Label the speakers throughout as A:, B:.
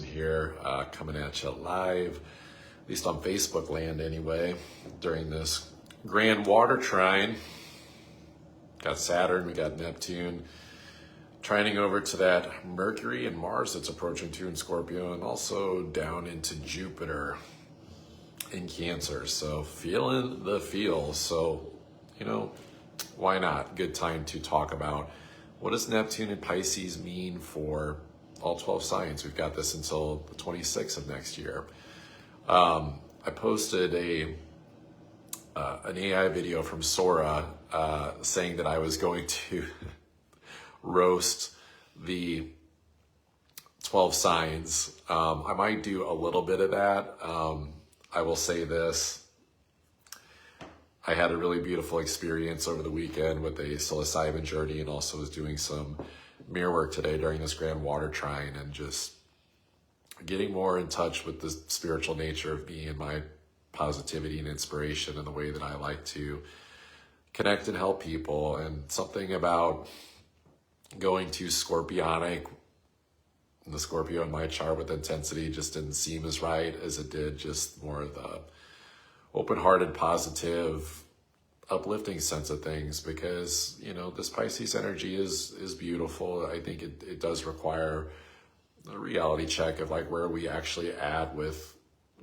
A: Here, coming at you live, at least on Facebook land anyway, during this grand water trine. Got Saturn, we got Neptune, trining over to that Mercury and Mars that's approaching too in Scorpio, and also down into Jupiter in Cancer. So feeling the feels. So, why not? Good time to talk about what does Neptune and Pisces mean for all 12 signs. We've got this until the 26th of next year. I posted an AI video from Sora saying that I was going to roast the 12 signs. I might do a little bit of that. I will say this. I had a really beautiful experience over the weekend with a psilocybin journey, and also was doing some mirror work today during this grand water trine, and just getting more in touch with the spiritual nature of me and my positivity and inspiration and the way that I like to connect and help people. And something about going too scorpionic, the Scorpio in my chart with intensity just didn't seem as right as it did just more of the open-hearted, positive, uplifting sense of things, because this Pisces energy is beautiful. I think it does require a reality check of like where we actually at with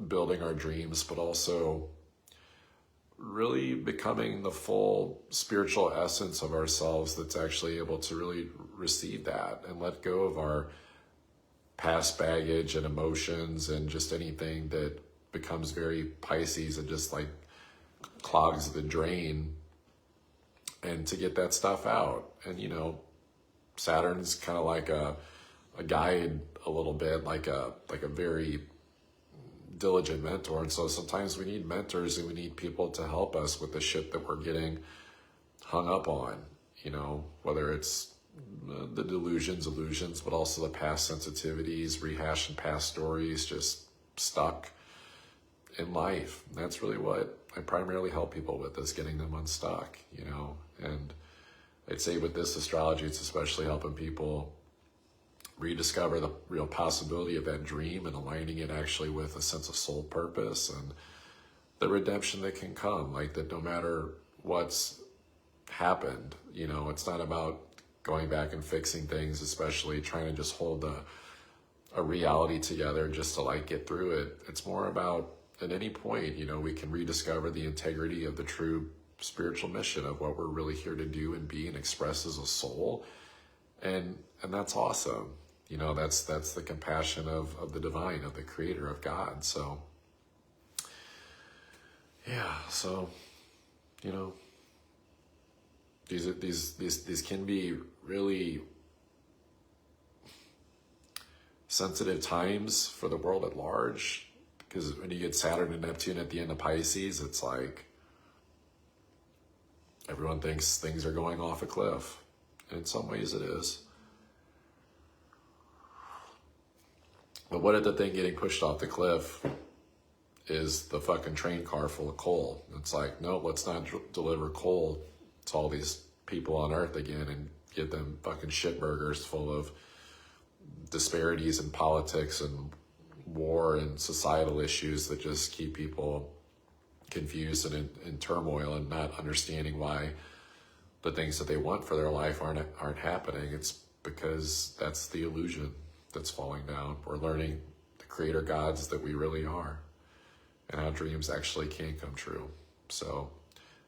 A: building our dreams, but also really becoming the full spiritual essence of ourselves that's actually able to really receive that and let go of our past baggage and emotions and just anything that becomes very Pisces and just like clogs the drain, and to get that stuff out. And Saturn's kind of like a guide a little bit, like a very diligent mentor. And so sometimes we need mentors and we need people to help us with the shit that we're getting hung up on, whether it's the illusions, but also the past sensitivities, rehashing past stories, just stuck in life. That's really what I primarily help people with, is getting them unstuck, and I'd say with this astrology, it's especially helping people rediscover the real possibility of that dream and aligning it actually with a sense of soul purpose and the redemption that can come. Like that no matter what's happened, it's not about going back and fixing things, especially trying to just hold a reality together just to like get through it. It's more about, at any point, we can rediscover the integrity of the true spiritual mission of what we're really here to do and be and express as a soul. And that's awesome. That's the compassion of the divine, of the creator, of God. So yeah, so these can be really sensitive times for the world at large, because when you get Saturn and Neptune at the end of Pisces, it's like everyone thinks things are going off a cliff. And in some ways it is. But what if the thing getting pushed off the cliff is the fucking train car full of coal? It's like, no, let's not deliver coal to all these people on Earth again and give them fucking shit burgers full of disparities in politics and war and societal issues that just keep people confused and in turmoil and not understanding why the things that they want for their life aren't happening. It's because that's the illusion that's falling down. We're learning the creator gods that we really are and how dreams actually can come true. So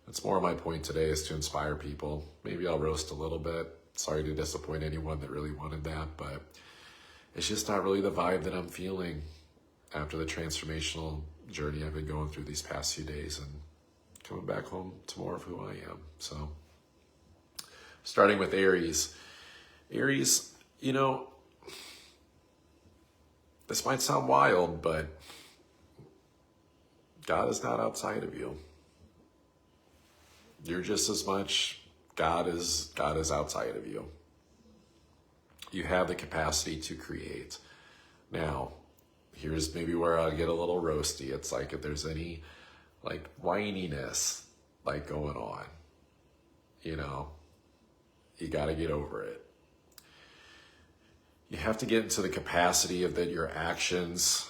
A: that's more of my point today, is to inspire people. Maybe I'll roast a little bit. Sorry to disappoint anyone that really wanted that, but it's just not really the vibe that I'm feeling after the transformational journey I've been going through these past few days and coming back home to more of who I am. So starting with Aries. Aries, this might sound wild, but God is not outside of you. You're just as much God is outside of you. You have the capacity to create. Now, here's maybe where I get a little roasty. It's like if there's any like whininess like going on, you got to get over it. you have to get into the capacity of that your actions,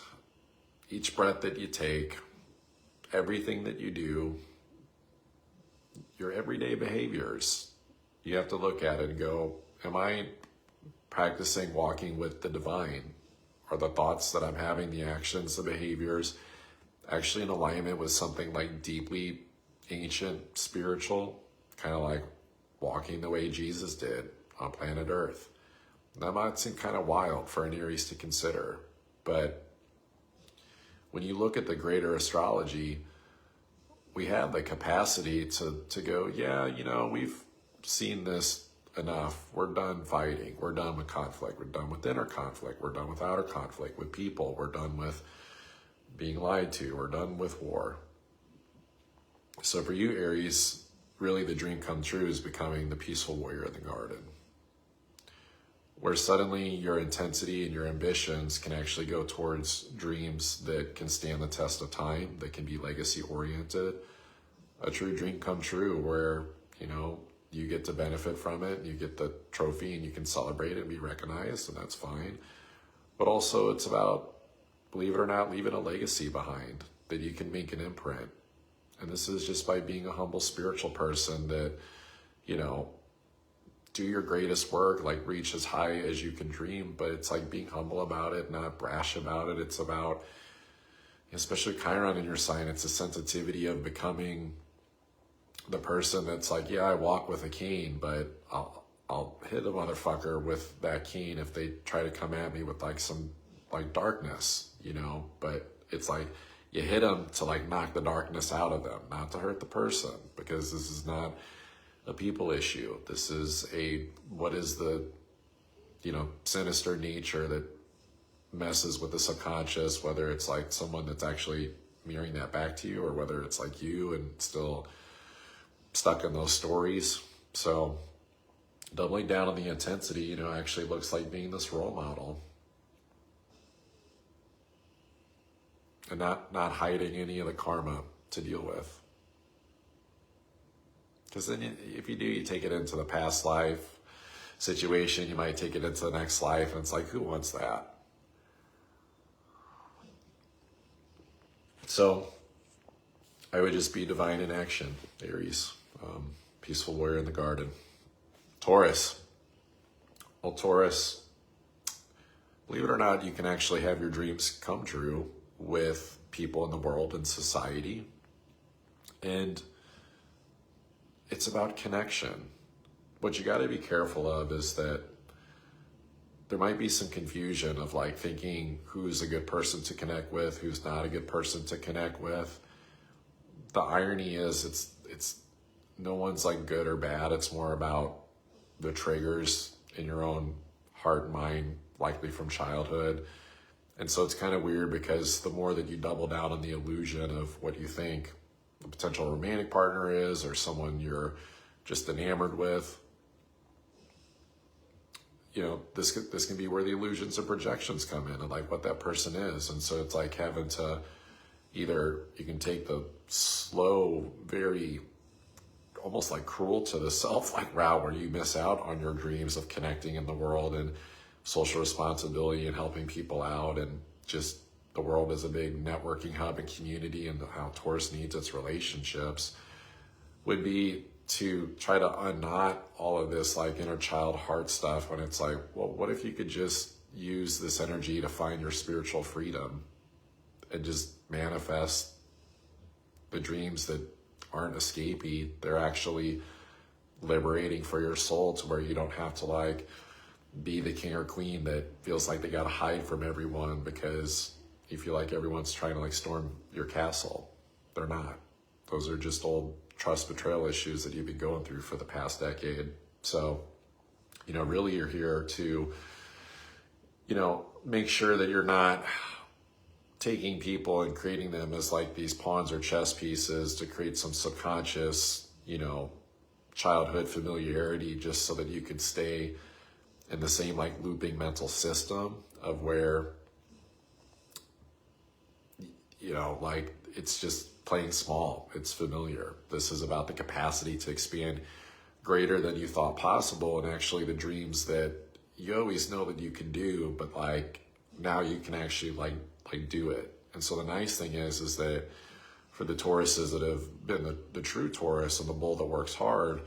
A: each breath that you take, everything that you do, your everyday behaviors, you have to look at it and go, am I practicing walking with the divine? Are the thoughts that I'm having, the actions, the behaviors, actually in alignment with something like deeply ancient, spiritual, kind of like walking the way Jesus did on planet Earth? That might seem kind of wild for an Aries to consider, but when you look at the greater astrology, we have the capacity to go, yeah, you know, we've seen this enough. We're done fighting. We're done with conflict. We're done with inner conflict. We're done with outer conflict with people. We're done with being lied to. We're done with war. So for you, Aries, really the dream come true is becoming the peaceful warrior in the garden, where suddenly your intensity and your ambitions can actually go towards dreams that can stand the test of time, that can be legacy oriented. A true dream come true where, you know, you get to benefit from it, and you get the trophy and you can celebrate it and be recognized, and that's fine. But also it's about, believe it or not, leaving a legacy behind that you can make an imprint. And this is just by being a humble spiritual person that, you know, do your greatest work, like reach as high as you can dream, but it's like being humble about it, not brash about it. It's about, especially Chiron in your sign, it's a sensitivity of becoming the person that's like, yeah, I walk with a cane, but I'll hit a motherfucker with that cane if they try to come at me with like some like darkness, you know. But it's like you hit them to like knock the darkness out of them, not to hurt the person, because this is not a people issue. This is what is the, you know, sinister nature that messes with the subconscious, whether it's like someone that's actually mirroring that back to you, or whether it's like you and still stuck in those stories. So doubling down on the intensity, you know, actually looks like being this role model and not hiding any of the karma to deal with. Because then if you do, you take it into the past life situation, you might take it into the next life, and it's like, who wants that? So I would just be divine in action, Aries. Peaceful warrior in the garden. Taurus. Well, Taurus, believe it or not, you can actually have your dreams come true with people in the world and society. And it's about connection. What you got to be careful of is that there might be some confusion of like thinking who's a good person to connect with, who's not a good person to connect with. The irony is it's no one's like good or bad. It's more about the triggers in your own heart and mind, likely from childhood. And so it's kind of weird, because the more that you double down on the illusion of what you think a potential romantic partner is, or someone you're just enamored with, you know, this can be where the illusions and projections come in, and like what that person is. And so it's like having to either, you can take the slow, very almost like cruel to the self like route where you miss out on your dreams of connecting in the world and social responsibility and helping people out, and just the world is a big networking hub and community, and how Taurus needs its relationships, would be to try to unknot all of this like inner child heart stuff, when it's like, well, what if you could just use this energy to find your spiritual freedom and just manifest the dreams that aren't escapey, they're actually liberating for your soul, to where you don't have to like be the king or queen that feels like they got to hide from everyone because you feel like everyone's trying to like storm your castle. They're not. Those are just old trust betrayal issues that you've been going through for the past decade. So, you know, really you're here to, you know, make sure that you're not taking people and creating them as like these pawns or chess pieces to create some subconscious, you know, childhood familiarity, just so that you could stay in the same like looping mental system of where, you know, like it's just playing small, it's familiar. This is about the capacity to expand greater than you thought possible, and actually the dreams that you always know that you can do, but like now you can actually like do it. And so the nice thing is that for the Tauruses that have been the true Taurus and the bull that works hard,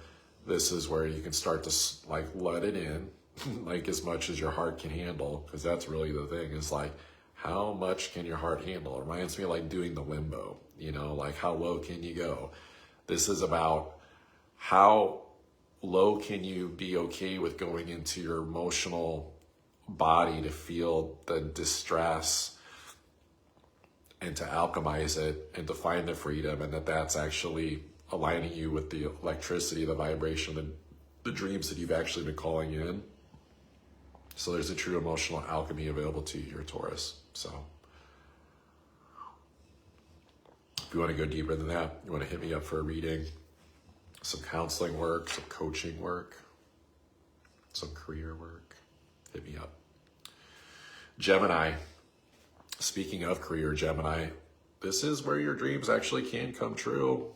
A: this is where you can start to like let it in, like as much as your heart can handle, because that's really the thing, is like how much can your heart handle? It reminds me of like doing the limbo, you know, like how low can you go? This is about how low can you be okay with going into your emotional body to feel the distress and to alchemize it and to find the freedom, and that's actually aligning you with the electricity, the vibration, and the dreams that you've actually been calling in. So there's a true emotional alchemy available to you, your Taurus. So if you want to go deeper than that, you want to hit me up for a reading, some counseling work, some coaching work, some career work, hit me up. Gemini, speaking of career, Gemini, this is where your dreams actually can come true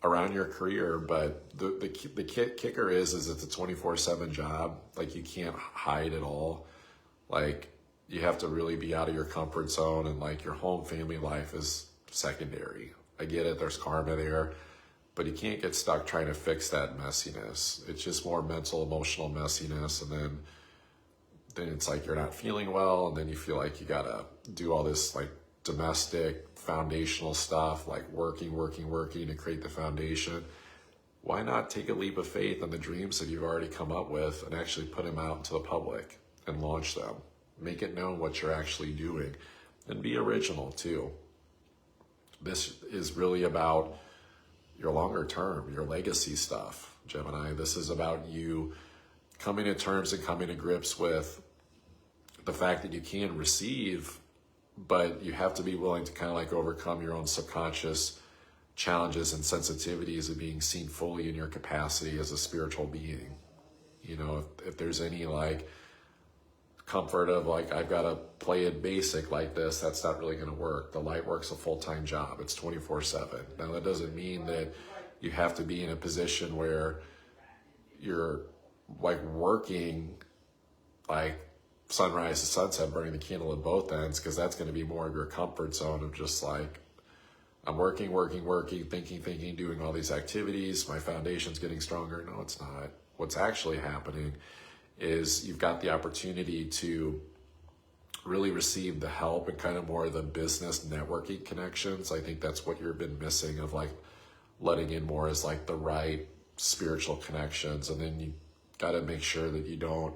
A: around your career, but the kicker is it's a 24/7 job. Like you can't hide at all. Like you have to really be out of your comfort zone, and like your home family life is secondary. I get it, there's karma there, but you can't get stuck trying to fix that messiness. It's just more mental, emotional messiness, and then it's like you're not feeling well, and then you feel like you gotta do all this like domestic foundational stuff, like working to create the foundation. Why not take a leap of faith on the dreams that you've already come up with and actually put them out into the public and launch them? Make it known what you're actually doing, and be original too. This is really about your longer term, your legacy stuff, Gemini. This is about you coming to terms and coming to grips with the fact that you can receive, but you have to be willing to kind of like overcome your own subconscious challenges and sensitivities of being seen fully in your capacity as a spiritual being. You know, if there's any like comfort of like, I've got to play it basic like this, that's not really going to work. The light work's a full-time job. It's 24/7. Now that doesn't mean that you have to be in a position where you're like working like sunrise to sunset, burning the candle at both ends, because that's going to be more of your comfort zone of just like, I'm working, thinking, doing all these activities. My foundation's getting stronger. No, it's not. What's actually happening is you've got the opportunity to really receive the help and kind of more of the business networking connections. I think that's what you've been missing, of like letting in more as like the right spiritual connections. And then you got to make sure that you don't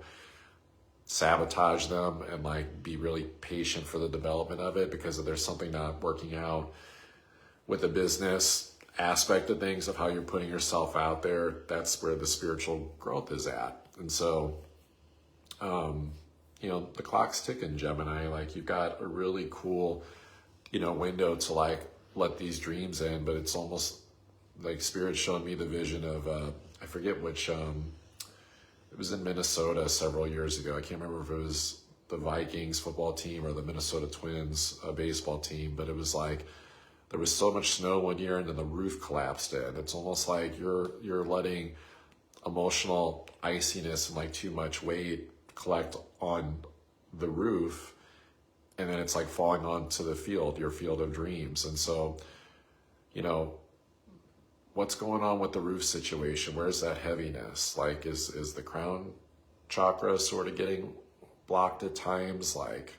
A: sabotage them, and like be really patient for the development of it, because if there's something not working out with the business aspect of things, of how you're putting yourself out there, that's where the spiritual growth is at. And so, you know, the clock's ticking, Gemini. Like you've got a really cool, you know, window to like let these dreams in, but it's almost like Spirit's showing me the vision of, I forget which, it was in Minnesota several years ago. I can't remember if it was the Vikings football team or the Minnesota Twins baseball team, but it was like there was so much snow one year and then the roof collapsed in. It's almost like you're letting emotional iciness and like too much weight collect on the roof, and then it's like falling onto the field, your field of dreams. And so, you know, what's going on with the roof situation? Where's that heaviness? Like, is the crown chakra sort of getting blocked at times? Like,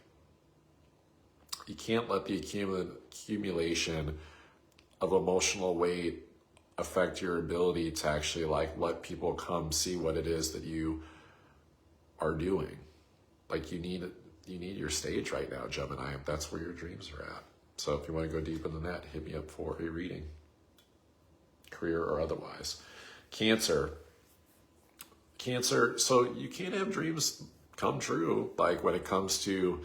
A: you can't let the accumulation of emotional weight affect your ability to actually like let people come see what it is that you are doing. Like you need your stage right now, Gemini. That's where your dreams are at. So if you want to go deeper than that, hit me up for a reading, career or otherwise. Cancer, so you can't have dreams come true, like when it comes to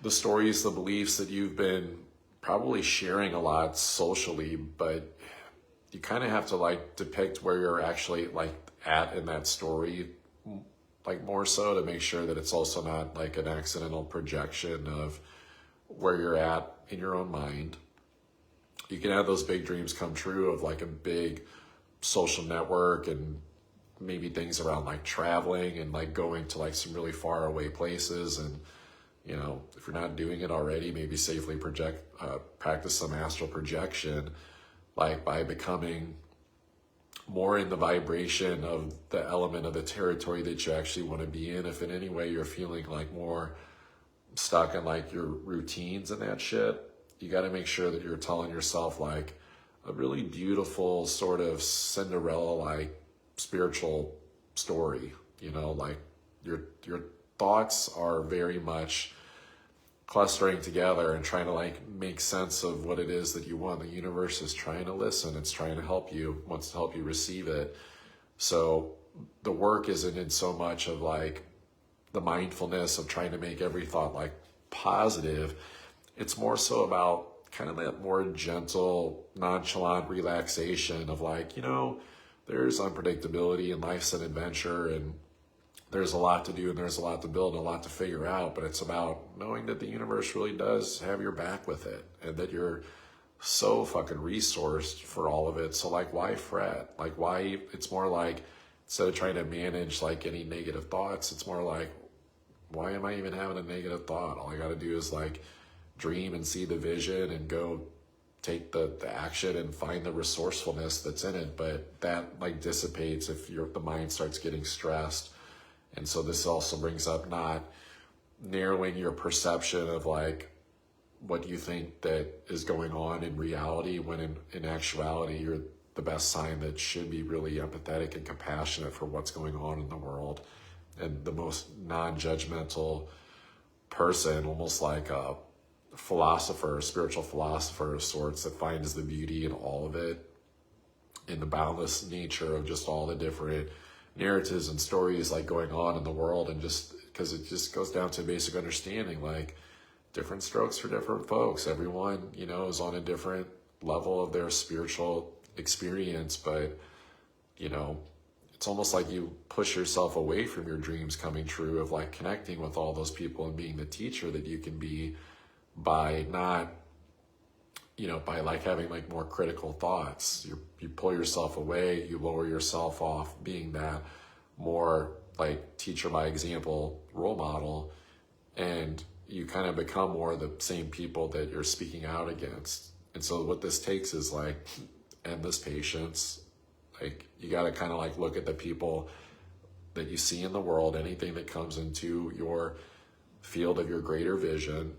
A: the stories, the beliefs that you've been probably sharing a lot socially, but you kind of have to like depict where you're actually like at in that story, like more so, to make sure that it's also not like an accidental projection of where you're at in your own mind. You can have those big dreams come true of like a big social network and maybe things around like traveling and like going to like some really far away places. And, you know, if you're not doing it already, maybe safely practice some astral projection, like by becoming more in the vibration of the element of the territory that you actually want to be in. If in any way you're feeling like more stuck in like your routines and that shit, you got to make sure that you're telling yourself like a really beautiful sort of Cinderella-like spiritual story, you know, like your thoughts are very much clustering together and trying to like make sense of what it is that you want. The universe is trying to listen. It's trying to help you, wants to help you receive it. So the work isn't in so much of like the mindfulness of trying to make every thought like positive. It's more so about kind of that more gentle, nonchalant relaxation of like, you know, there's unpredictability and life's an adventure, and there's a lot to do and there's a lot to build and a lot to figure out, but it's about knowing that the universe really does have your back with it and that you're so fucking resourced for all of it. So like, why fret? Like, why? It's more like, instead of trying to manage like any negative thoughts, it's more like, why am I even having a negative thought? All I got to do is like dream and see the vision and go take the action and find the resourcefulness that's in it. But that like dissipates if the mind starts getting stressed. And so this also brings up not narrowing your perception of like what you think that is going on in reality, when in actuality, you're the best sign that should be really empathetic and compassionate for what's going on in the world. And the most non-judgmental person, almost like a philosopher, a spiritual philosopher of sorts, that finds the beauty in all of it, in the boundless nature of just all the different narratives and stories like going on in the world. And just because it just goes down to basic understanding, like different strokes for different folks. Everyone, you know, is on a different level of their spiritual experience, but you know, it's almost like you push yourself away from your dreams coming true of like connecting with all those people and being the teacher that you can be, by not, you know, by like having like more critical thoughts. You pull yourself away, you lower yourself off being that more like teacher by example role model, and you kind of become more the same people that you're speaking out against. And so what this takes is like endless patience. Like you got to kind of like look at the people that you see in the world, anything that comes into your field of your greater vision,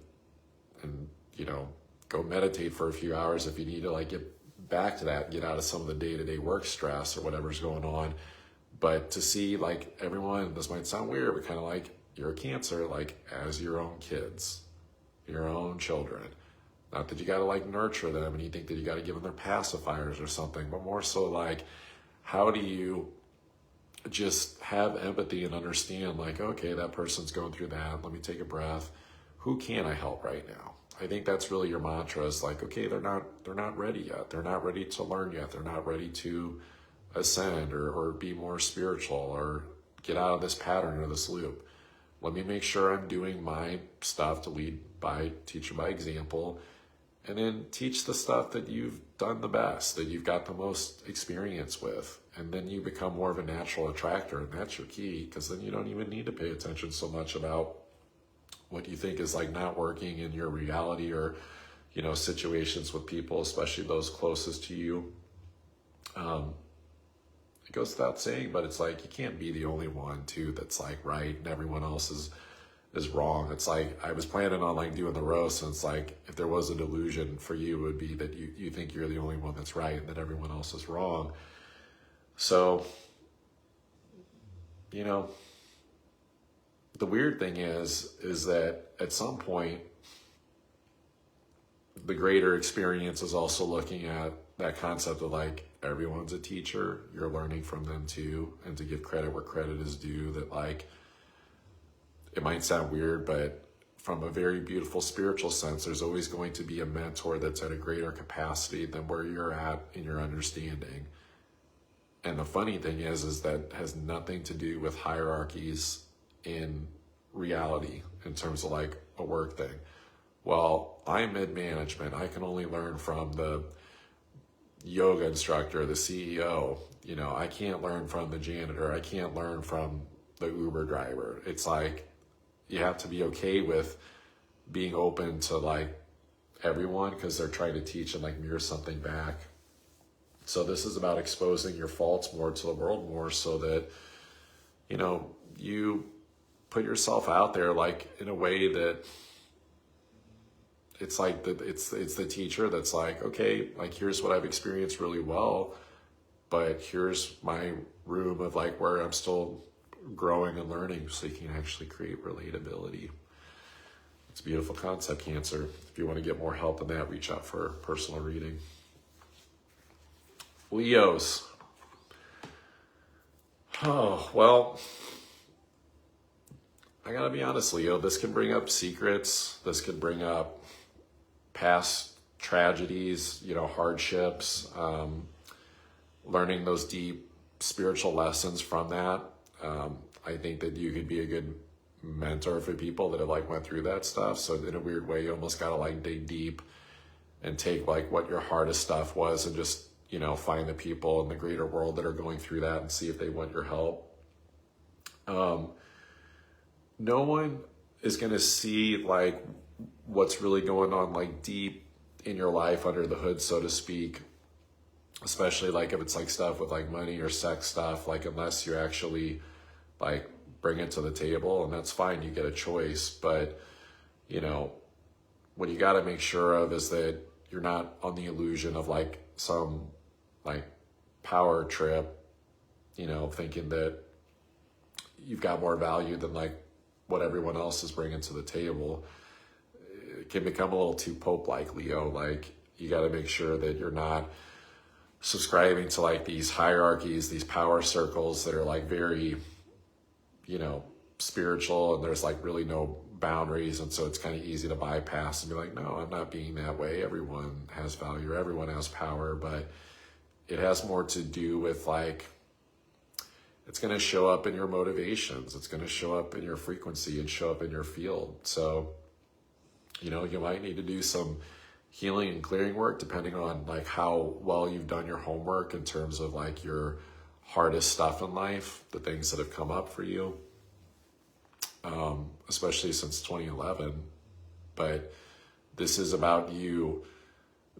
A: and, you know, go meditate for a few hours if you need to like get back to that, get out of some of the day-to-day work stress or whatever's going on. But to see like everyone, this might sound weird, but kind of like you're a Cancer, like as your own kids, your own children. Not that you got to like nurture them and you think that you got to give them their pacifiers or something, but more so like, how do you just have empathy and understand like, okay, that person's going through that. Let me take a breath. Who can I help right now? I think that's really your mantra, is like, okay, they're not ready yet. They're not ready to learn yet. They're not ready to ascend or be more spiritual or get out of this pattern or this loop. Let me make sure I'm doing my stuff to lead by, teacher by example, and then teach the stuff that you've done the best, that you've got the most experience with. And then you become more of a natural attractor, and that's your key, because then you don't even need to pay attention so much about what you think is like not working in your reality, or, you know, situations with people, especially those closest to you. It goes without saying, but it's like, you can't be the only one too that's like right and everyone else is wrong. It's like, I was planning on like doing the roast, and it's like, if there was a delusion for you, it would be that you think you're the only one that's right and that everyone else is wrong. So, you know, the weird thing is that at some point, the greater experience is also looking at that concept of like, everyone's a teacher, you're learning from them too, and to give credit where credit is due, that like, it might sound weird, but from a very beautiful spiritual sense, there's always going to be a mentor that's at a greater capacity than where you're at in your understanding. And the funny thing is that has nothing to do with hierarchies in reality in terms of like a work thing. Well, I'm mid-management. I can only learn from the yoga instructor, the CEO. You know, I can't learn from the janitor. I can't learn from the Uber driver. It's like, you have to be okay with being open to like everyone, because they're trying to teach and like mirror something back. So this is about exposing your faults more to the world more, so that, you know, you put yourself out there like in a way that it's like it's the teacher that's like, okay, like here's what I've experienced really well, but here's my room of like where I'm still growing and learning, so you can actually create relatability. It's a beautiful concept, Cancer. If you want to get more help in that, reach out for a personal reading. Leos. Oh, well, I gotta be honest, Leo, this can bring up secrets. This could bring up past tragedies, you know, hardships, learning those deep spiritual lessons from that. I think that you could be a good mentor for people that have like went through that stuff. So in a weird way, you almost gotta like dig deep and take like what your hardest stuff was and just, you know, find the people in the greater world that are going through that and see if they want your help. No one is going to see like what's really going on like deep in your life under the hood, so to speak, especially like if it's like stuff with like money or sex stuff, like unless you actually like bring it to the table, and that's fine, you get a choice. But, you know, what you got to make sure of is that you're not on the illusion of like some like power trip, you know, thinking that you've got more value than like what everyone else is bringing to the table. It can become a little too Pope-like, Leo. Like, you got to make sure that you're not subscribing to like these hierarchies, these power circles that are like very, you know, spiritual, and there's like really no boundaries, and so it's kind of easy to bypass and be like, no, I'm not being that way. Everyone has value, everyone has power, but it has more to do with like, it's going to show up in your motivations, it's going to show up in your frequency and show up in your field. So, you know, you might need to do some healing and clearing work depending on like how well you've done your homework in terms of like your hardest stuff in life, the things that have come up for you, especially since 2011. But this is about you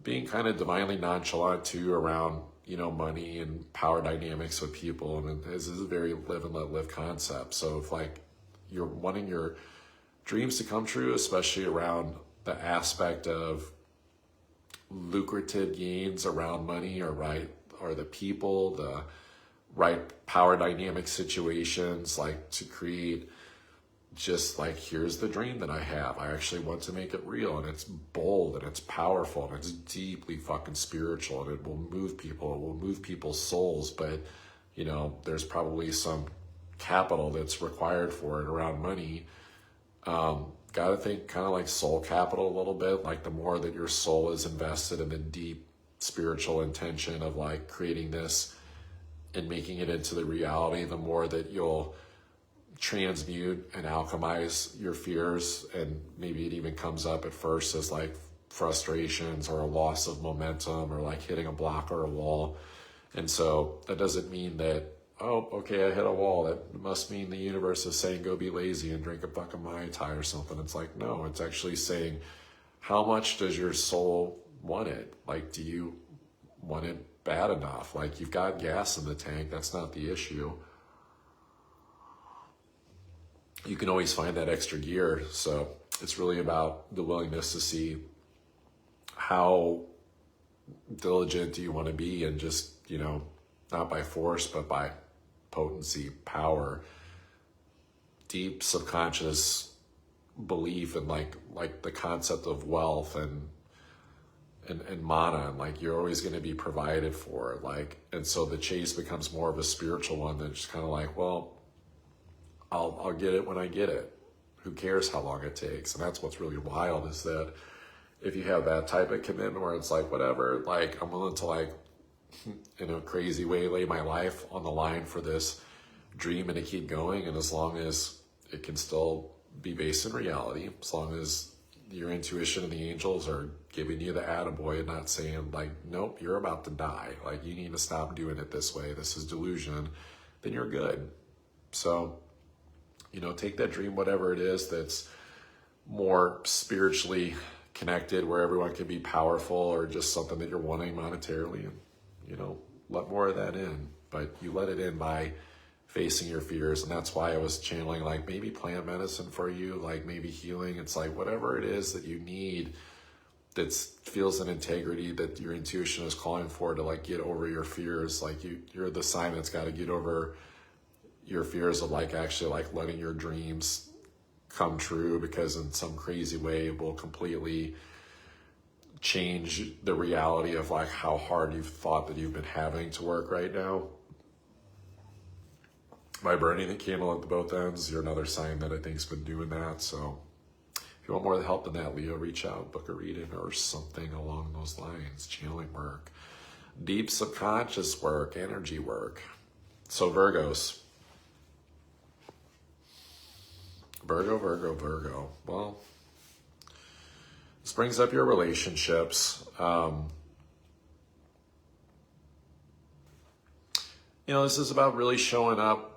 A: being kind of divinely nonchalant too around, you know, money and power dynamics with people. And this is a very live and let live concept. So if like you're wanting your dreams to come true, especially around the aspect of lucrative gains around money or the people, the right power dynamic situations, like to create just like, here's the dream that I have. I actually want to make it real, and it's bold and it's powerful and it's deeply fucking spiritual, and it will move people. It will move people's souls. But, you know, there's probably some capital that's required for it around money. Got to think kind of like soul capital a little bit. Like the more that your soul is invested in the deep spiritual intention of like creating this and making it into the reality, the more that you'll transmute and alchemize your fears. And maybe it even comes up at first as like frustrations or a loss of momentum or like hitting a block or a wall. And so that doesn't mean that, oh, okay, I hit a wall, that must mean the universe is saying go be lazy and drink a fucking Mai Tai or something. It's like, no, it's actually saying, how much does your soul want it? Like, do you want it bad enough? Like, you've got gas in the tank, that's not the issue. You can always find that extra gear. So it's really about the willingness to see how diligent do you want to be, and just, you know, not by force, but by potency, power, deep subconscious belief in like the concept of wealth and mana, and like you're always going to be provided for, like, and so the chase becomes more of a spiritual one than just kind of like, well, I'll get it when I get it. Who cares how long it takes? And that's what's really wild, is that if you have that type of commitment where it's like, whatever, like I'm willing to like, in a crazy way, lay my life on the line for this dream and to keep going. And as long as it can still be based in reality, as long as your intuition and the angels are giving you the attaboy and not saying like, nope, you're about to die. Like, you need to stop doing it this way. This is delusion. Then you're good. So, you know, take that dream, whatever it is that's more spiritually connected, where everyone can be powerful, or just something that you're wanting monetarily, and, you know, let more of that in. But you let it in by facing your fears. And that's why I was channeling like maybe plant medicine for you, like maybe healing. It's like whatever it is that you need that feels an integrity that your intuition is calling for to like get over your fears. Like you're the sign that's got to get over your fears of like actually like letting your dreams come true, because in some crazy way it will completely change the reality of like how hard you've thought that you've been having to work right now. By burning the candle at both ends, you're another sign that I think's been doing that. So if you want more help than that, Leo, reach out, book a reading or something along those lines. Channeling work, deep subconscious work, energy work. So Virgos. Virgo. Well, this brings up your relationships. You know, this is about really showing up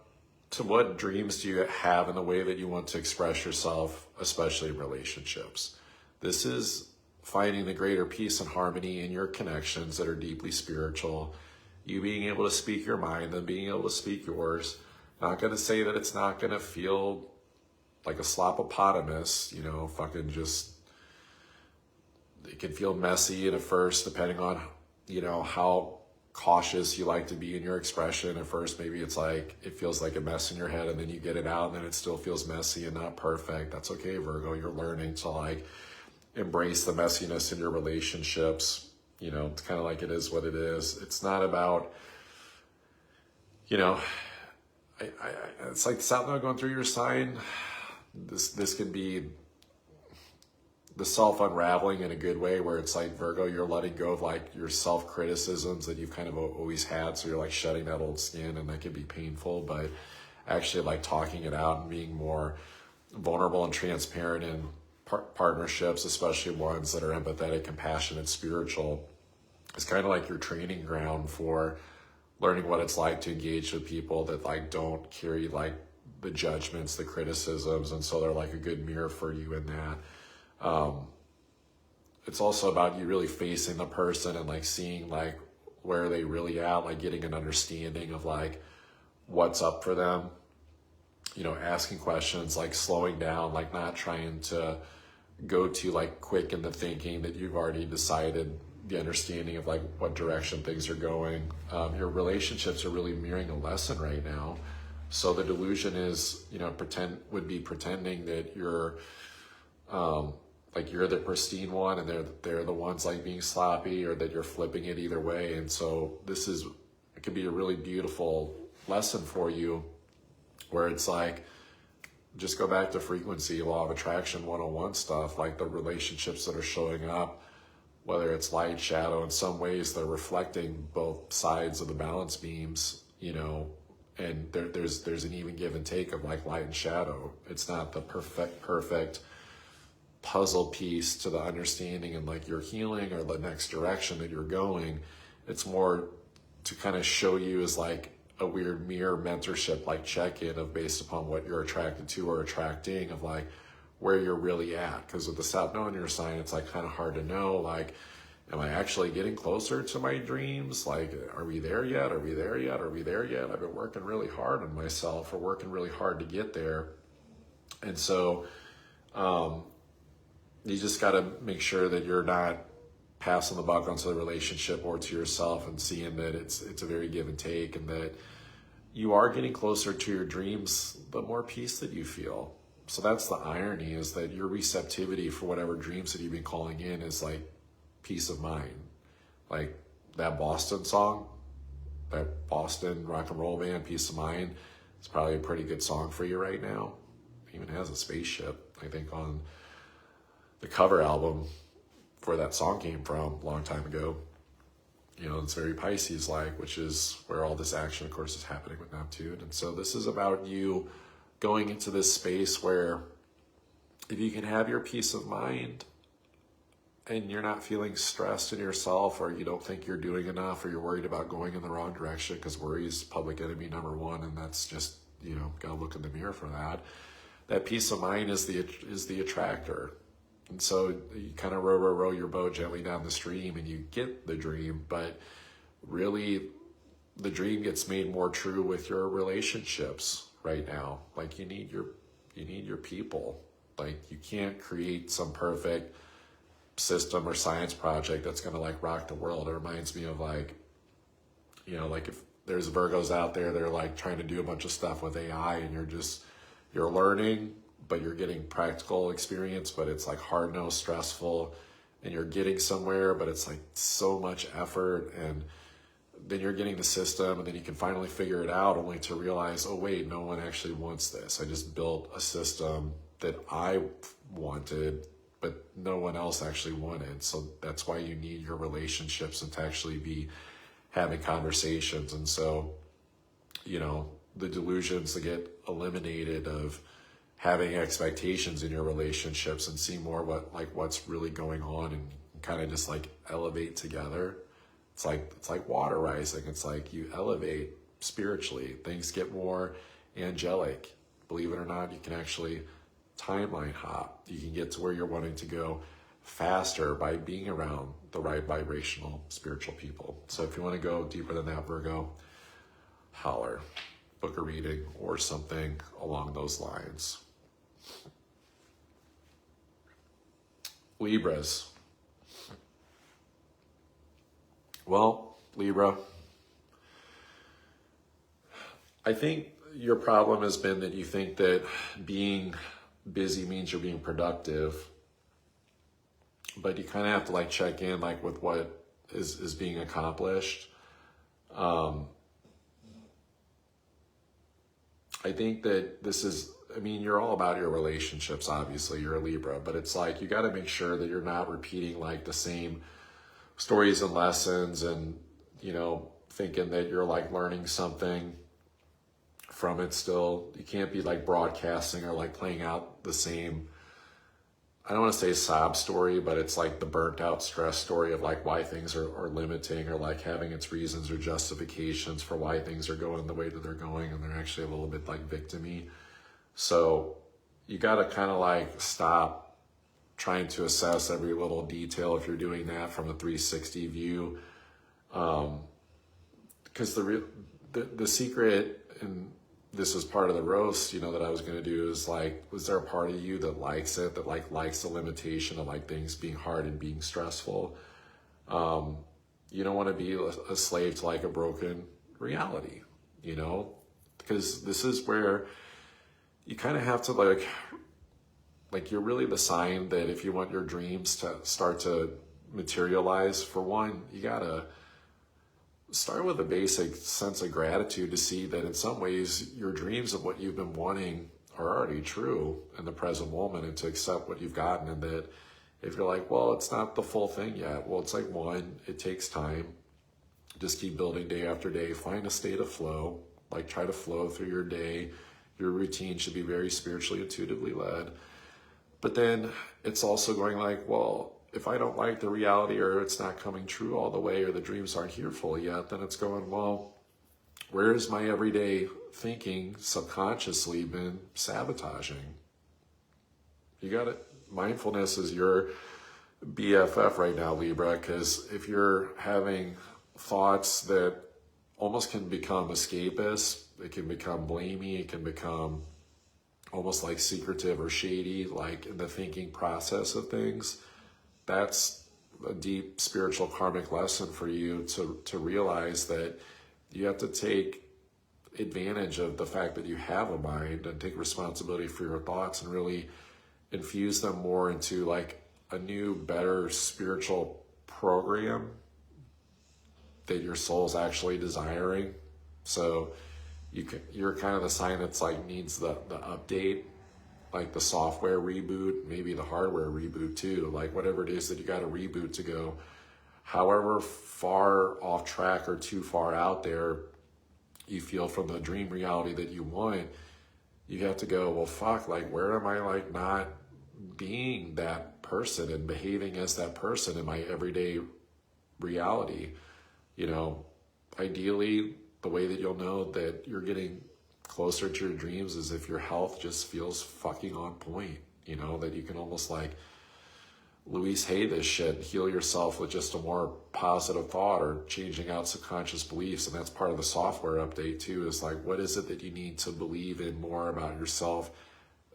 A: to what dreams do you have in the way that you want to express yourself, especially in relationships. This is finding the greater peace and harmony in your connections that are deeply spiritual. You being able to speak your mind and being able to speak yours. Not going to say that it's not going to feel like a slopopotamus, you know, fucking just, it can feel messy at first, depending on, you know, how cautious you like to be in your expression. At first, maybe it's like, it feels like a mess in your head, and then you get it out and then it still feels messy and not perfect. That's okay, Virgo. You're learning to like embrace the messiness in your relationships. You know, it's kind of like it is what it is. It's not about, you know, it's like the South Node going through your sign. This can be the self-unraveling in a good way, where it's like, Virgo, you're letting go of like your self-criticisms that you've kind of always had. So you're like shedding that old skin, and that can be painful, but actually like talking it out and being more vulnerable and transparent in partnerships, especially ones that are empathetic, compassionate, spiritual. It's kind of like your training ground for learning what it's like to engage with people that like don't carry like the judgments, the criticisms, and so they're like a good mirror for you in that. It's also about you really facing the person and like seeing like where are they really at, like getting an understanding of like what's up for them, you know, asking questions, like slowing down, like not trying to go too like quick in the thinking that you've already decided the understanding of like what direction things are going. Your relationships are really mirroring a lesson right now. So the delusion is, you know, pretending that you're, like you're the pristine one and they're the ones like being sloppy, or that you're flipping it either way. And so it could be a really beautiful lesson for you, where it's like, just go back to frequency, law of attraction 101 stuff, like the relationships that are showing up, whether it's light, shadow, in some ways they're reflecting both sides of the balance beams, you know, and there's an even give and take of like light and shadow. It's not the perfect puzzle piece to the understanding and like your healing or the next direction that you're going. It's more to kind of show you as like a weird mirror mentorship, like check-in of based upon what you're attracted to or attracting, of like where you're really at. Because with the South Node in your sign, it's like kind of hard to know, like, am I actually getting closer to my dreams? Like, are we there yet? Are we there yet? Are we there yet? I've been working really hard on myself, or working really hard to get there. And so, you just got to make sure that you're not passing the buck onto the relationship or to yourself, and seeing that it's a very give and take, and that you are getting closer to your dreams the more peace that you feel. So that's the irony, is that your receptivity for whatever dreams that you've been calling in is like peace of mind. Like that Boston song, that Boston rock and roll band, Peace of Mind, is probably a pretty good song for you right now. It even has a spaceship, I think, on the cover album where that song came from a long time ago. You know, it's very Pisces-like, which is where all this action, of course, is happening with Neptune. And so this is about you going into this space where if you can have your peace of mind and you're not feeling stressed in yourself, or you don't think you're doing enough, or you're worried about going in the wrong direction, because worry is public enemy number one, and that's just, you know, gotta look in the mirror for that. That peace of mind is the attractor. And so you kind of row your boat gently down the stream and you get the dream, but really the dream gets made more true with your relationships right now. Like you need your people. Like you can't create some perfect system or science project that's going to like rock the world. It reminds me of like, you know, like if there's Virgos out there, they're like trying to do a bunch of stuff with AI, and you're learning, but you're getting practical experience, but it's like hard-nosed, stressful, and you're getting somewhere, but it's like so much effort, and then you're getting the system, and then you can finally figure it out, only to realize, oh wait, no one actually wants this. I just built a system that I wanted, but no one else actually wanted. So that's why you need your relationships and to actually be having conversations. And so, you know, the delusions that get eliminated of having expectations in your relationships and see more what's really going on, and kind of just like elevate together. It's like water rising. It's like you elevate spiritually. Things get more angelic. Believe it or not, you can actually timeline hop. You can get to where you're wanting to go faster by being around the right vibrational spiritual people. So if you want to go deeper than that, Virgo, holler, book a reading or something along those lines. Libras. Well, Libra, I think your problem has been that you think that being busy means you're being productive, but you kind of have to like check in like with what is being accomplished. I think that this is, I mean, you're all about your relationships, obviously, you're a Libra, but it's like, you got to make sure that you're not repeating like the same stories and lessons and, you know, thinking that you're like learning something from it still. You can't be like broadcasting or like playing out the same, I don't want to say sob story, but it's like the burnt out stress story of like why things are limiting, or like having its reasons or justifications for why things are going the way that they're going, and they're actually a little bit like victim-y. So you got to kind of like stop trying to assess every little detail if you're doing that from a 360 view. Because the secret, and this is part of the roast, you know, that I was going to do, is like, was there a part of you that likes it, that like likes the limitation of like things being hard and being stressful? You don't want to be a slave to like a broken reality, you know, because this is where you kind of have to like you're really the sign that if you want your dreams to start to materialize, for one, you gotta start with a basic sense of gratitude to see that in some ways your dreams of what you've been wanting are already true in the present moment, and to accept what you've gotten. And that if you're like, well, it's not the full thing yet, well, it's like, one, it takes time. Just keep building day after day. Find a state of flow, like try to flow through your day. Your routine should be very spiritually, intuitively led. But then it's also going like, well, if I don't like the reality, or it's not coming true all the way, or the dreams aren't here fully yet, then it's going, well, where's my everyday thinking subconsciously been sabotaging? You got it. Mindfulness is your BFF right now, Libra, because if you're having thoughts that almost can become escapist, it can become blamey, it can become almost like secretive or shady, like in the thinking process of things, that's a deep spiritual karmic lesson for you to realize that you have to take advantage of the fact that you have a mind and take responsibility for your thoughts and really infuse them more into like a new, better spiritual program that your soul's actually desiring. So you're kind of the sign that's like needs the update, like the software reboot, maybe the hardware reboot too, like whatever it is that you got to reboot to go however far off track or too far out there you feel from the dream reality that you want. You have to go, well, fuck, like where am I like not being that person and behaving as that person in my everyday reality. You know, ideally, the way that you'll know that you're getting closer to your dreams is if your health just feels fucking on point, you know, that you can almost like Louise Hay this shit, heal yourself with just a more positive thought or changing out subconscious beliefs. And that's part of the software update too, is like, what is it that you need to believe in more about yourself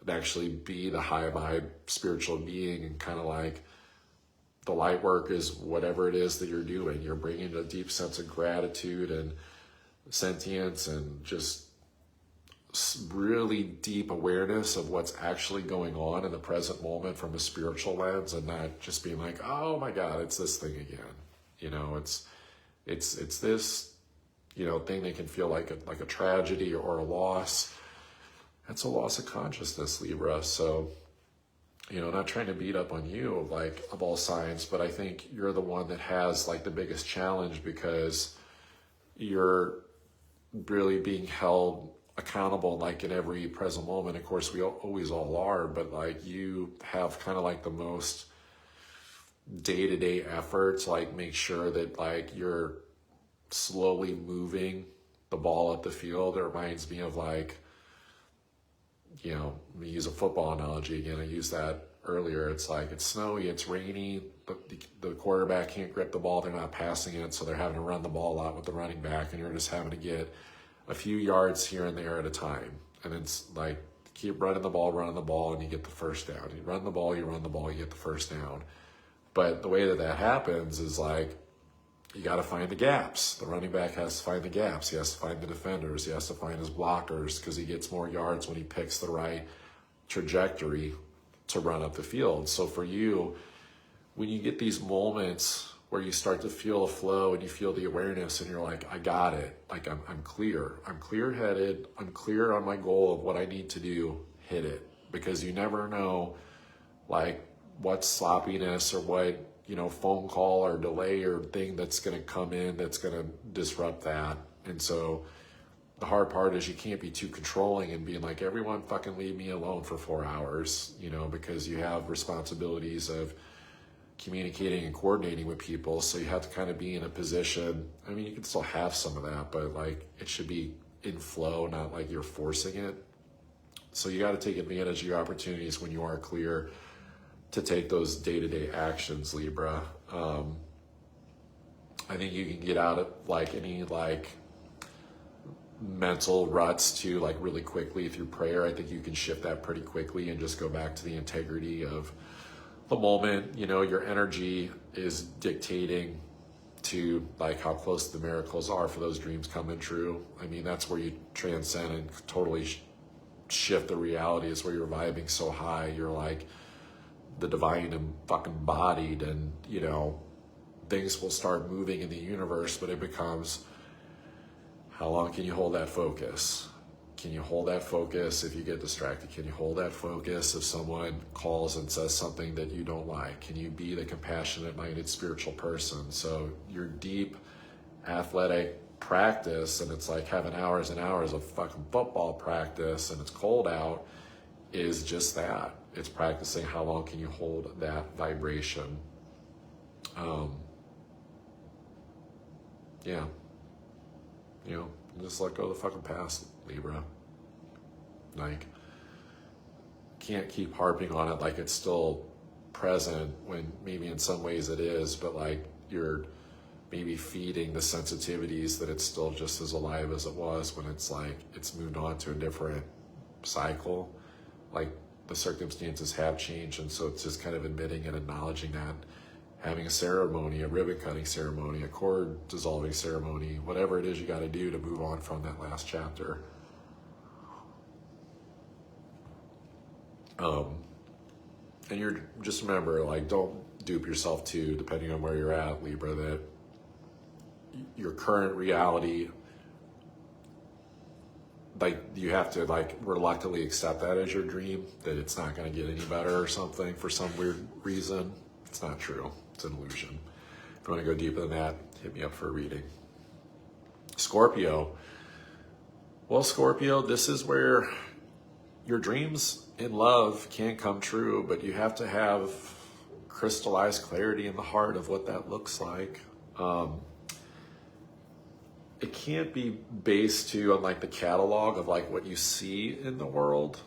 A: and actually be the high vibe spiritual being? And kind of like the light work is whatever it is that you're doing. You're bringing a deep sense of gratitude and sentience and just really deep awareness of what's actually going on in the present moment from a spiritual lens, and not just being like, oh my God, it's this thing again. You know, it's this, you know, thing that can feel like a tragedy or a loss. That's a loss of consciousness, Libra. So, you know, not trying to beat up on you, like, of all signs, but I think you're the one that has like the biggest challenge, because you're really being held accountable like in every present moment. Of course, we always all are, but like you have kind of like the most day-to-day effort to like make sure that like you're slowly moving the ball up the field. It reminds me of like, you know, let me use a football analogy again. I used that earlier. It's like, it's snowy, it's rainy, but the quarterback can't grip the ball, they're not passing it, so they're having to run the ball out with the running back, and you're just having to get a few yards here and there at a time. And it's like, keep running the ball, and you get the first down. You run the ball, you get the first down. But the way that happens is like, you got to find the gaps. The running back has to find the gaps. He has to find the defenders. He has to find his blockers, because he gets more yards when he picks the right trajectory to run up the field. So for you, when you get these moments where you start to feel a flow and you feel the awareness and you're like, I got it. Like I'm clear-headed. I'm clear on my goal of what I need to do. Hit it. Because you never know like what sloppiness or what, you know, phone call or delay or thing that's going to come in that's going to disrupt that. And so the hard part is you can't be too controlling and being like, everyone fucking leave me alone for 4 hours, you know, because you have responsibilities of communicating and coordinating with people. So you have to kind of be in a position, I mean, you can still have some of that, but like it should be in flow, not like you're forcing it. So you got to take advantage of your opportunities when you are clear to take those day-to-day actions, Libra. I think you can get out of like any like mental ruts too, like really quickly through prayer. I think you can shift that pretty quickly and just go back to the integrity of the moment. You know, your energy is dictating to like how close the miracles are for those dreams coming true. I mean, that's where you transcend and totally shift the reality, is where you're vibing so high. You're like the divine and fucking bodied, and you know, things will start moving in the universe, but it becomes, how long can you hold that focus? Can you hold that focus if you get distracted? Can you hold that focus if someone calls and says something that you don't like? Can you be the compassionate minded spiritual person? So your deep athletic practice, and it's like having hours and hours of fucking football practice and it's cold out, is just that. It's practicing how long can you hold that vibration. Yeah. You know, just let go of the fucking past, Libra. Like, can't keep harping on it like it's still present, when maybe in some ways it is, but like you're maybe feeding the sensitivities that it's still just as alive as it was, when it's like it's moved on to a different cycle. Like the circumstances have changed, and so it's just kind of admitting and acknowledging that. Having a ceremony, a ribbon cutting ceremony, a cord dissolving ceremony, whatever it is you got to do to move on from that last chapter. And you're just remember, like, don't dupe yourself too, depending on where you're at, Libra, that your current reality, like, you have to like reluctantly accept that as your dream, that it's not going to get any better or something for some weird reason. It's not true. It's an illusion. If you want to go deeper than that, hit me up for a reading. Scorpio. Well, Scorpio, this is where your dreams in love can come true, but you have to have crystallized clarity in the heart of what that looks like. It can't be based too on like the catalog of like what you see in the world,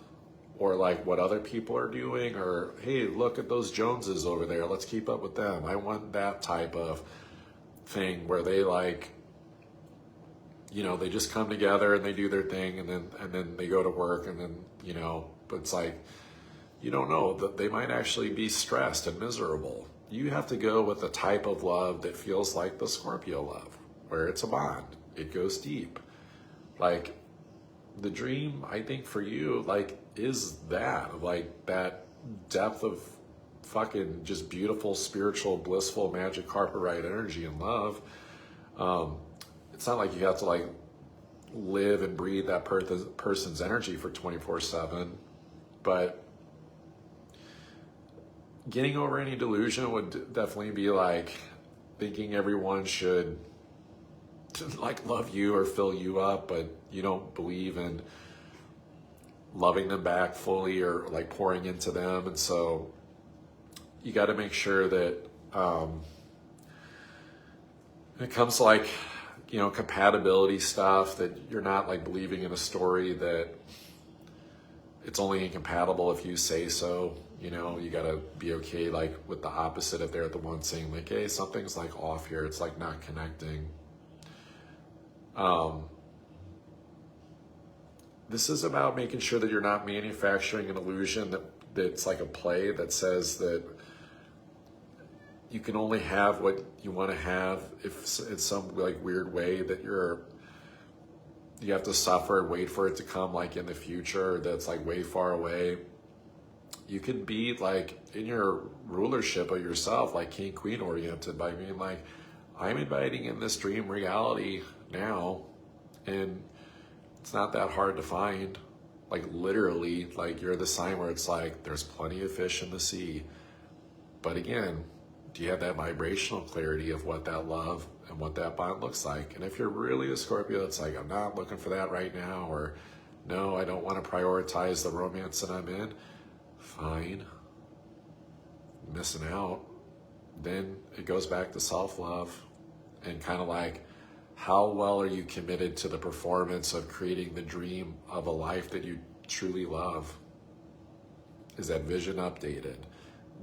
A: or like what other people are doing, or hey, look at those Joneses over there, let's keep up with them. I want that type of thing where they like, you know, they just come together and they do their thing, and then they go to work, and then, you know, but it's like, you don't know that they might actually be stressed and miserable. You have to go with the type of love that feels like the Scorpio love, where it's a bond, it goes deep. Like the dream, I think for you, like, is that, like, that depth of fucking just beautiful, spiritual, blissful, magic carpet ride energy and love. It's not like you have to like live and breathe that person's energy for 24/7, but getting over any delusion would definitely be like thinking everyone should like love you or fill you up, but you don't believe in loving them back fully or like pouring into them. And so you got to make sure that when it comes to like, you know, compatibility stuff, that you're not like believing in a story that it's only incompatible if you say so. You know, you got to be okay like with the opposite if they're the one saying like, hey, something's like off here, it's like not connecting. This is about making sure that you're not manufacturing an illusion that's like a play that says that you can only have what you want to have if in some like weird way that you have to suffer and wait for it to come like in the future that's like way far away. You can be like in your rulership of yourself, like king queen oriented, by being like, I'm inviting in this dream reality now, and it's not that hard to find. Like literally, like you're the sign where it's like there's plenty of fish in the sea. But again, do you have that vibrational clarity of what that love and what that bond looks like? And if you're really a Scorpio, it's like, I'm not looking for that right now, or no, I don't want to prioritize the romance that I'm in. Fine. Missing out. Then it goes back to self-love and kind of like, how well are you committed to the performance of creating the dream of a life that you truly love? Is that vision updated?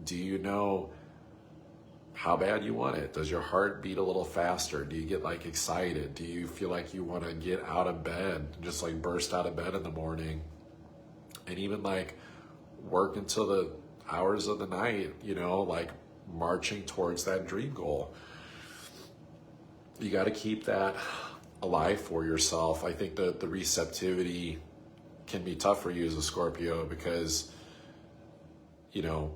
A: Do you know how bad you want it? Does your heart beat a little faster? Do you get like excited? Do you feel like you want to get out of bed, just like burst out of bed in the morning and even like work until the hours of the night, you know, like marching towards that dream goal? You got to keep that alive for yourself. I think that the receptivity can be tough for you as a Scorpio because, you know,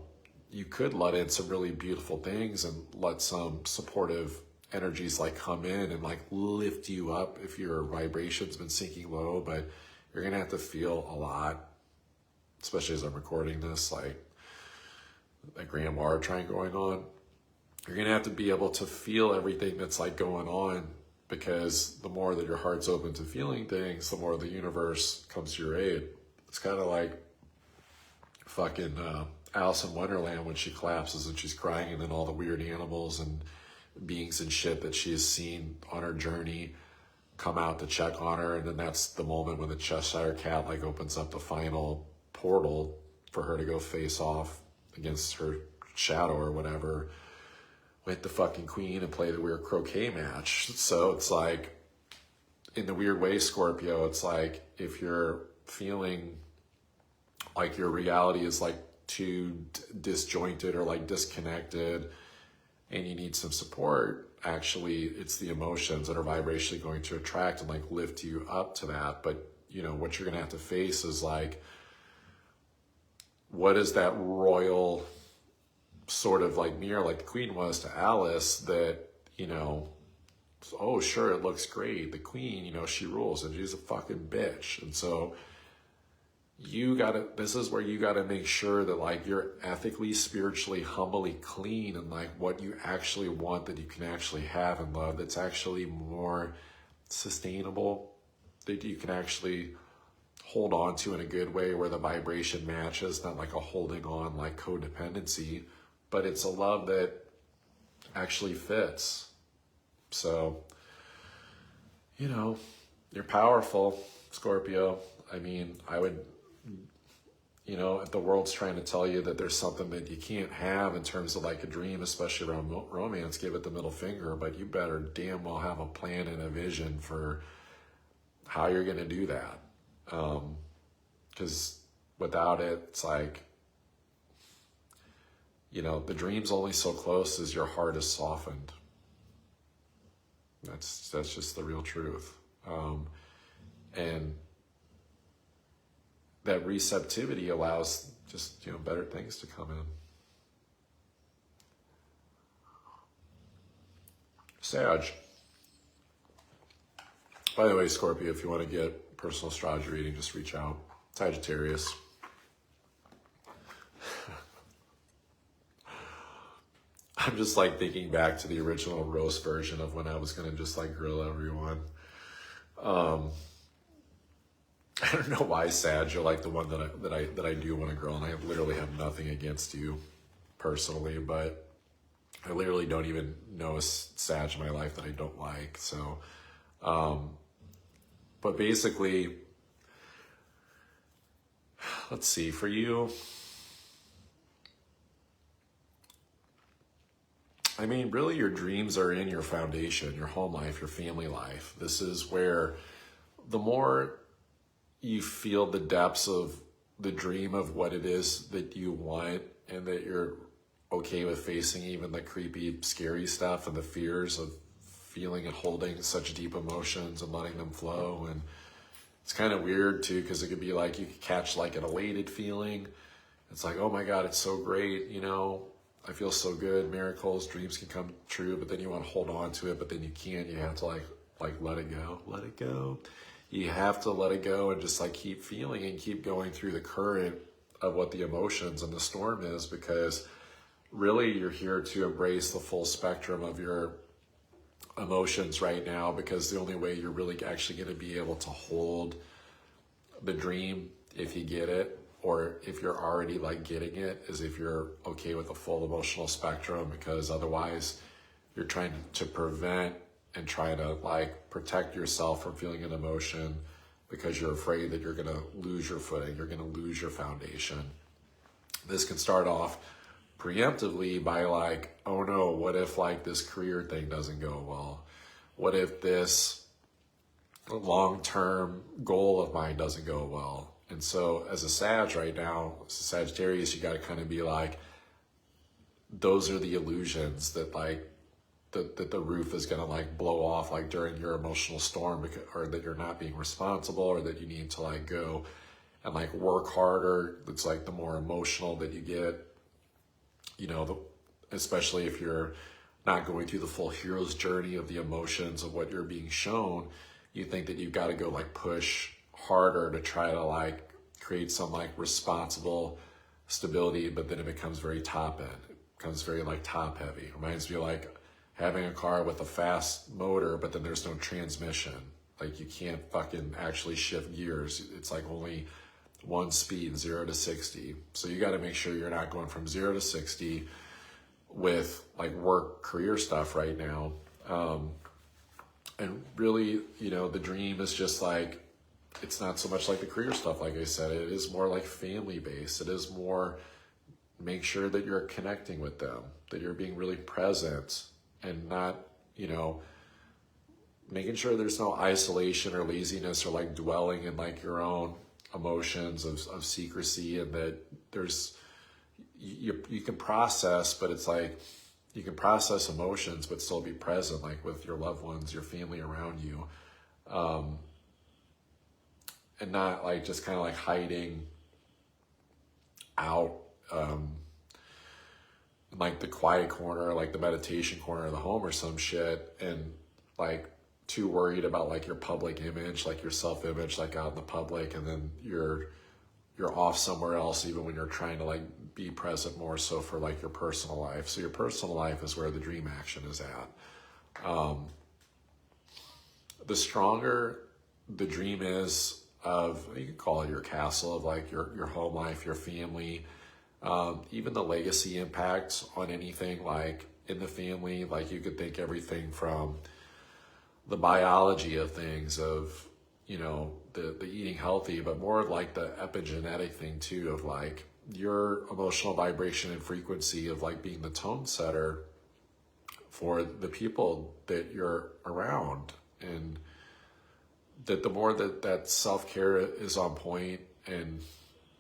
A: you could let in some really beautiful things and let some supportive energies like come in and like lift you up if your vibration's been sinking low, but you're going to have to feel a lot, especially as I'm recording this, like that Grand Mar triangle going on. You're going to have to be able to feel everything that's like going on, because the more that your heart's open to feeling things, the more the universe comes to your aid. It's kind of like fucking Alice in Wonderland when she collapses and she's crying, and then all the weird animals and beings and shit that she has seen on her journey come out to check on her. And then that's the moment when the Cheshire Cat like opens up the final portal for her to go face off against her shadow or whatever with the fucking queen and play the weird croquet match. So it's like, in the weird way, Scorpio, it's like if you're feeling like your reality is like too disjointed or like disconnected and you need some support, actually it's the emotions that are vibrationally going to attract and like lift you up to that. But you know what you're gonna have to face is like, what is that royal sort of like mirror, like the queen was to Alice, that, you know, oh sure, it looks great, the queen, you know, she rules and she's a fucking bitch. And so you gotta, this is where you gotta make sure that like you're ethically, spiritually, humbly clean, and like what you actually want that you can actually have in love that's actually more sustainable, that you can actually hold on to in a good way where the vibration matches, not like a holding on like codependency, but it's a love that actually fits. So, you know, you're powerful, Scorpio. I mean, I would, you know, if the world's trying to tell you that there's something that you can't have in terms of like a dream, especially around romance, give it the middle finger, but you better damn well have a plan and a vision for how you're going to do that. Because without it, it's like, you know, the dream's only so close as your heart is softened. That's just the real truth. And that receptivity allows just, you know, better things to come in. Sag. By the way, Scorpio, if you want to get personal astrology reading, just reach out. Sagittarius. I'm just like thinking back to the original roast version of when I was going to just like grill everyone. I don't know why, Sag, you're like the one that I do want to grill, and I literally have nothing against you personally, but I literally don't even know a Sag in my life that I don't like. So, but basically, let's see, for you, I mean, really your dreams are in your foundation, your home life, your family life. This is where the more you feel the depths of the dream of what it is that you want, and that you're okay with facing even the creepy, scary stuff and the fears of feeling and holding such deep emotions and letting them flow. And it's kind of weird too, because it could be like you could catch like an elated feeling. It's like, oh my God, it's so great, you know, I feel so good, miracles, dreams can come true, but then you want to hold on to it, but then you can't. You have to like let it go, let it go. You have to let it go and just like keep feeling and keep going through the current of what the emotions and the storm is, because really you're here to embrace the full spectrum of your emotions right now, because the only way you're really actually going to be able to hold the dream, if you get it, or if you're already like getting it, is if you're okay with the full emotional spectrum, because otherwise you're trying to prevent and try to like protect yourself from feeling an emotion, because you're afraid that you're going to lose your footing, you're going to lose your foundation. This can start off preemptively by like, oh no, what if like this career thing doesn't go well? What if this long-term goal of mine doesn't go well? And so as a Sag right now, as a Sagittarius, you got to kind of be like, those are the illusions that like, that the roof is going to like blow off like during your emotional storm, because, or that you're not being responsible, or that you need to like go and like work harder. It's like the more emotional that you get, you know, especially if you're not going through the full hero's journey of the emotions of what you're being shown, you think that you've got to go like push harder to try to like create some like responsible stability, but then it becomes very top end. It becomes very like top heavy. It reminds me of like having a car with a fast motor, but then there's no transmission. Like you can't fucking actually shift gears. It's like only one speed, 0 to 60. So you got to make sure you're not going from 0 to 60 with like work career stuff right now. And really, you know, the dream is just like, it's not so much like the career stuff. Like I said, it is more like family based. It is more, make sure that you're connecting with them, that you're being really present, and not, you know, making sure there's no isolation or laziness or like dwelling in like your own emotions of secrecy, and that there's, you can process, but it's like, you can process emotions, but still be present, like with your loved ones, your family around you. And not like just kind of like hiding out, like the quiet corner, like the meditation corner of the home or some shit, and like too worried about like your public image, like your self-image, like out in the public, and then you're off somewhere else, even when you're trying to like be present more so for like your personal life. So your personal life is where the dream action is at. The stronger the dream is of, you can call it your castle, of like your home life, your family, even the legacy impact on anything like in the family. Like you could think everything from the biology of things, of, you know, the eating healthy, but more of like the epigenetic thing too, of like your emotional vibration and frequency of like being the tone setter for the people that you're around. And that the more that self-care is on point and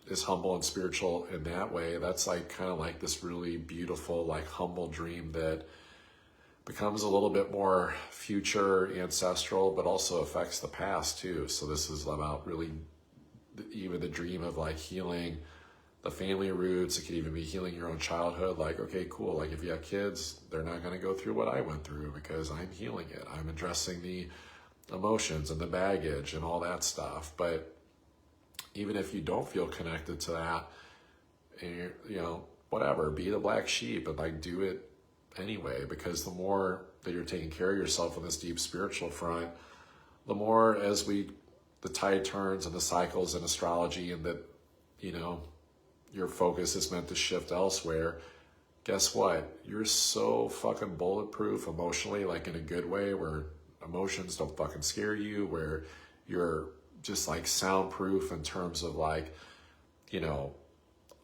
A: is humble and spiritual in that way, that's like kind of like this really beautiful, like humble dream that becomes a little bit more future ancestral, but also affects the past too. So this is about really even the dream of like healing the family roots. It could even be healing your own childhood. Like, okay, cool. Like if you have kids, they're not going to go through what I went through because I'm healing it. I'm addressing the emotions and the baggage and all that stuff. But even if you don't feel connected to that, and you know, whatever, be the black sheep and like do it anyway, because the more that you're taking care of yourself on this deep spiritual front, the more as the tide turns and the cycles in astrology, and that, you know, your focus is meant to shift elsewhere. Guess what? You're so fucking bulletproof emotionally, like in a good way, where emotions don't fucking scare you, where you're just like soundproof in terms of like, you know,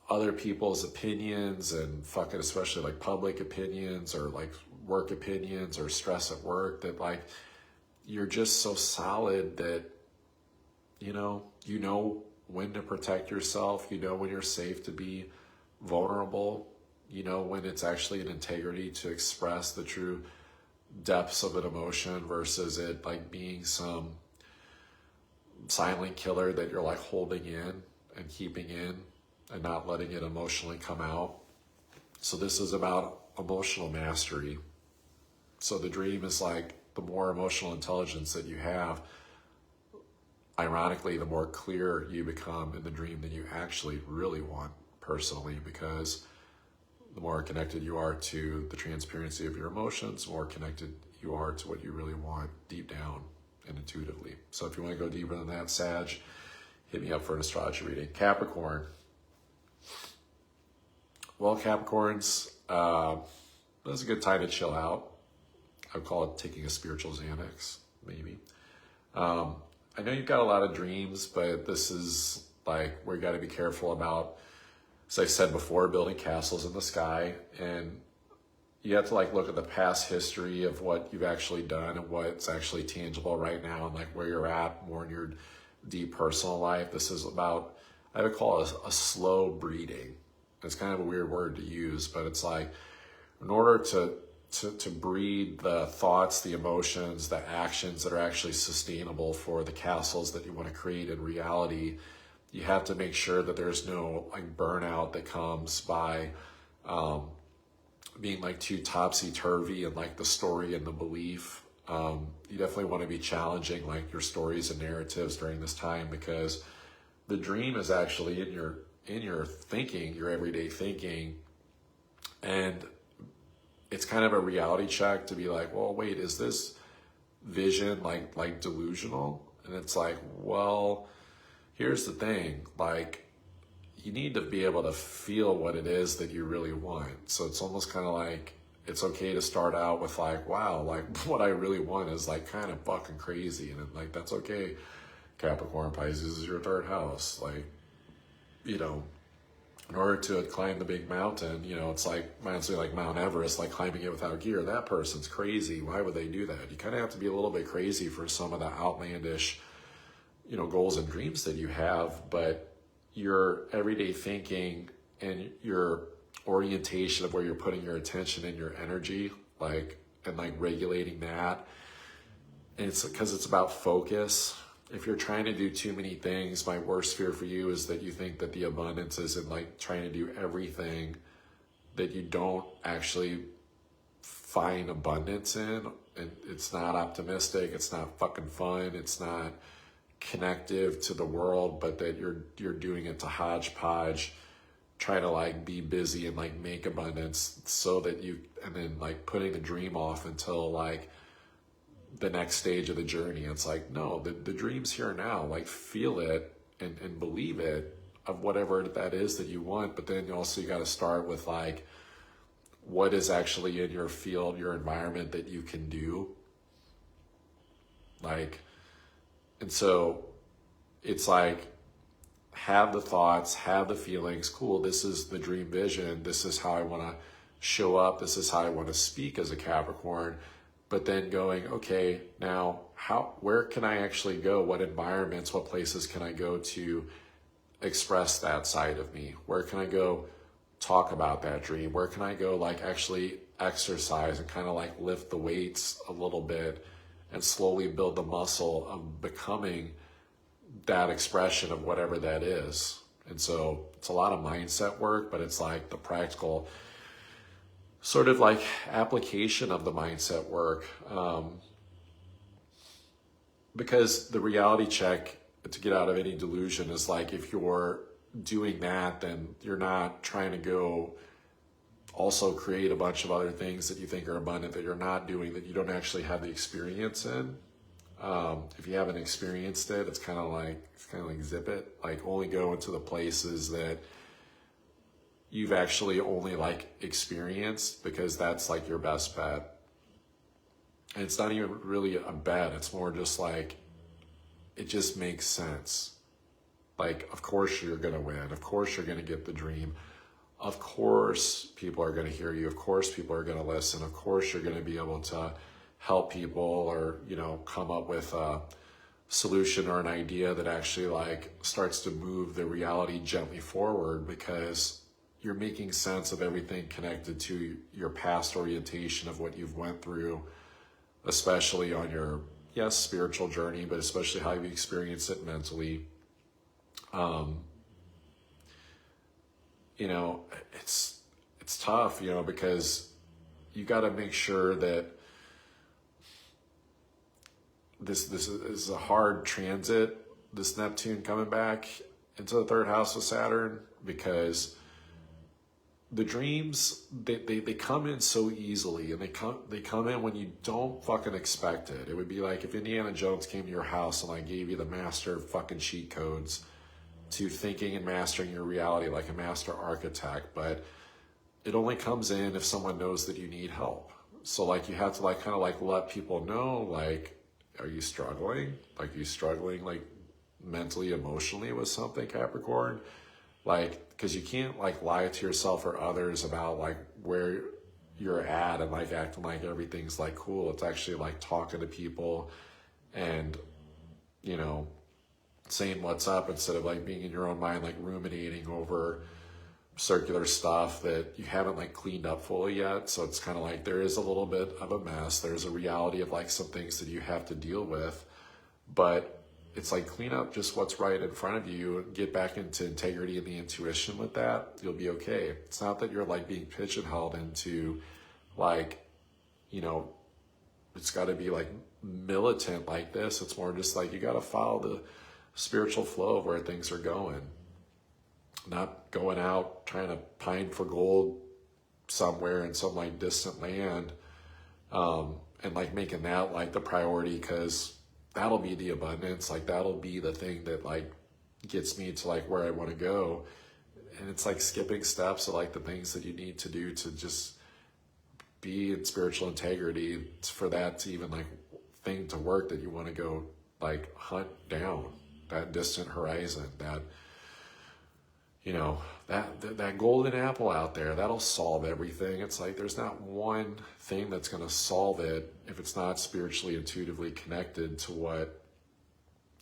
A: other people's opinions and fucking especially like public opinions or like work opinions or stress at work, that like you're just so solid that, you know when to protect yourself, you know when you're safe to be vulnerable, you know when it's actually an integrity to express the true depths of an emotion versus it like being some silent killer that you're like holding in and keeping in and not letting it emotionally come out. So this is about emotional mastery. So the dream is like the more emotional intelligence that you have, ironically, the more clear you become in the dream that you actually really want personally, because the more connected you are to the transparency of your emotions, the more connected you are to what you really want deep down and intuitively. So if you want to go deeper than that, Sag, hit me up for an astrology reading. Capricorn. Well, Capricorns, that's a good time to chill out. I would call it taking a spiritual Xanax, maybe. I know you've got a lot of dreams, but this is like where you got to be careful about, as I said before, building castles in the sky. And you have to like look at the past history of what you've actually done and what's actually tangible right now, and like where you're at more in your deep personal life. This is about, I would call it a slow breeding. It's kind of a weird word to use, but it's like in order to breed the thoughts, the emotions, the actions that are actually sustainable for the castles that you want to create in reality, you have to make sure that there's no like burnout that comes by being like too topsy-turvy in like the story and the belief. You definitely want to be challenging like your stories and narratives during this time, because the dream is actually in your thinking, your everyday thinking, and it's kind of a reality check to be like, well, wait, is this vision like delusional? And it's like, well, here's the thing, like you need to be able to feel what it is that you really want. So it's almost kind of like it's okay to start out with like, wow, like what I really want is like kind of fucking crazy, and like that's okay. Capricorn, Pisces is your third house. Like, you know, in order to climb the big mountain, you know, it's like, reminds me like Mount Everest, like climbing it without gear. That person's crazy. Why would they do that? You kind of have to be a little bit crazy for some of the outlandish, you know, goals and dreams that you have. But your everyday thinking and your orientation of where you're putting your attention and your energy, like, and like regulating that. And it's because it's about focus. If you're trying to do too many things, my worst fear for you is that you think that the abundance is in like trying to do everything that you don't actually find abundance in. And it's not optimistic. It's not fucking fun. It's not connective to the world, but that you're doing it to hodgepodge, trying to like be busy and like make abundance so that you, and then like putting the dream off until like the next stage of the journey. It's like, no, the dream's here now. Like, feel it and believe it, of whatever that is that you want. But then also you got to start with like, what is actually in your field, your environment that you can do. Like, and so it's like, have the thoughts, have the feelings. Cool, this is the dream vision. This is how I want to show up. This is how I want to speak as a Capricorn. But then going, okay, now where can I actually go? What environments, what places can I go to express that side of me? Where can I go talk about that dream? Where can I go like actually exercise and kind of like lift the weights a little bit and slowly build the muscle of becoming that expression of whatever that is? And so it's a lot of mindset work, but it's like the practical sort of like application of the mindset work. Because the reality check to get out of any delusion is like, if you're doing that, then you're not trying to go also create a bunch of other things that you think are abundant that you're not doing, that you don't actually have the experience in. If you haven't experienced it, it's kind of like zip it, like only go into the places that you've actually only like experienced, because that's like your best bet. And it's not even really a bet. It's more just like, it just makes sense. Like, of course you're going to win. Of course you're going to get the dream. Of course people are going to hear you. Of course people are going to listen. Of course you're going to be able to help people, or, you know, come up with a solution or an idea that actually like starts to move the reality gently forward, because you're making sense of everything connected to your past orientation of what you've went through, especially on your, yes, spiritual journey, but especially how you experience it mentally. You know, it's tough, you know, because you got to make sure that this is a hard transit, this Neptune coming back into the third house of Saturn, because the dreams, they come in so easily, and they come in when you don't fucking expect it. It would be like if Indiana Jones came to your house and I gave you the master fucking cheat codes to thinking and mastering your reality like a master architect, but it only comes in if someone knows that you need help. So like, you have to like kind of like let people know, like, are you struggling? Like, are you struggling like mentally, emotionally with something, Capricorn? Like, because you can't like lie to yourself or others about like where you're at and like acting like everything's like cool. It's actually like talking to people and, you know, saying what's up, instead of like being in your own mind, like ruminating over circular stuff that you haven't like cleaned up fully yet. So it's kind of like, there is a little bit of a mess. There's a reality of like some things that you have to deal with, but it's like, clean up just what's right in front of you and get back into integrity and the intuition with that. You'll be okay. It's not that you're like being pigeonholed into like, you know, it's got to be like militant like this. It's more just like, you got to follow the spiritual flow of where things are going, not going out trying to pine for gold somewhere in some like distant land, and like making that like the priority, because that'll be the abundance. Like, that'll be the thing that like gets me to like where I want to go. And it's like skipping steps of like the things that you need to do to just be in spiritual integrity for that to even like thing to work, that you want to go like hunt down that distant horizon, that, you know, that golden apple out there, that'll solve everything. It's like, there's not one thing that's going to solve it if it's not spiritually, intuitively connected to what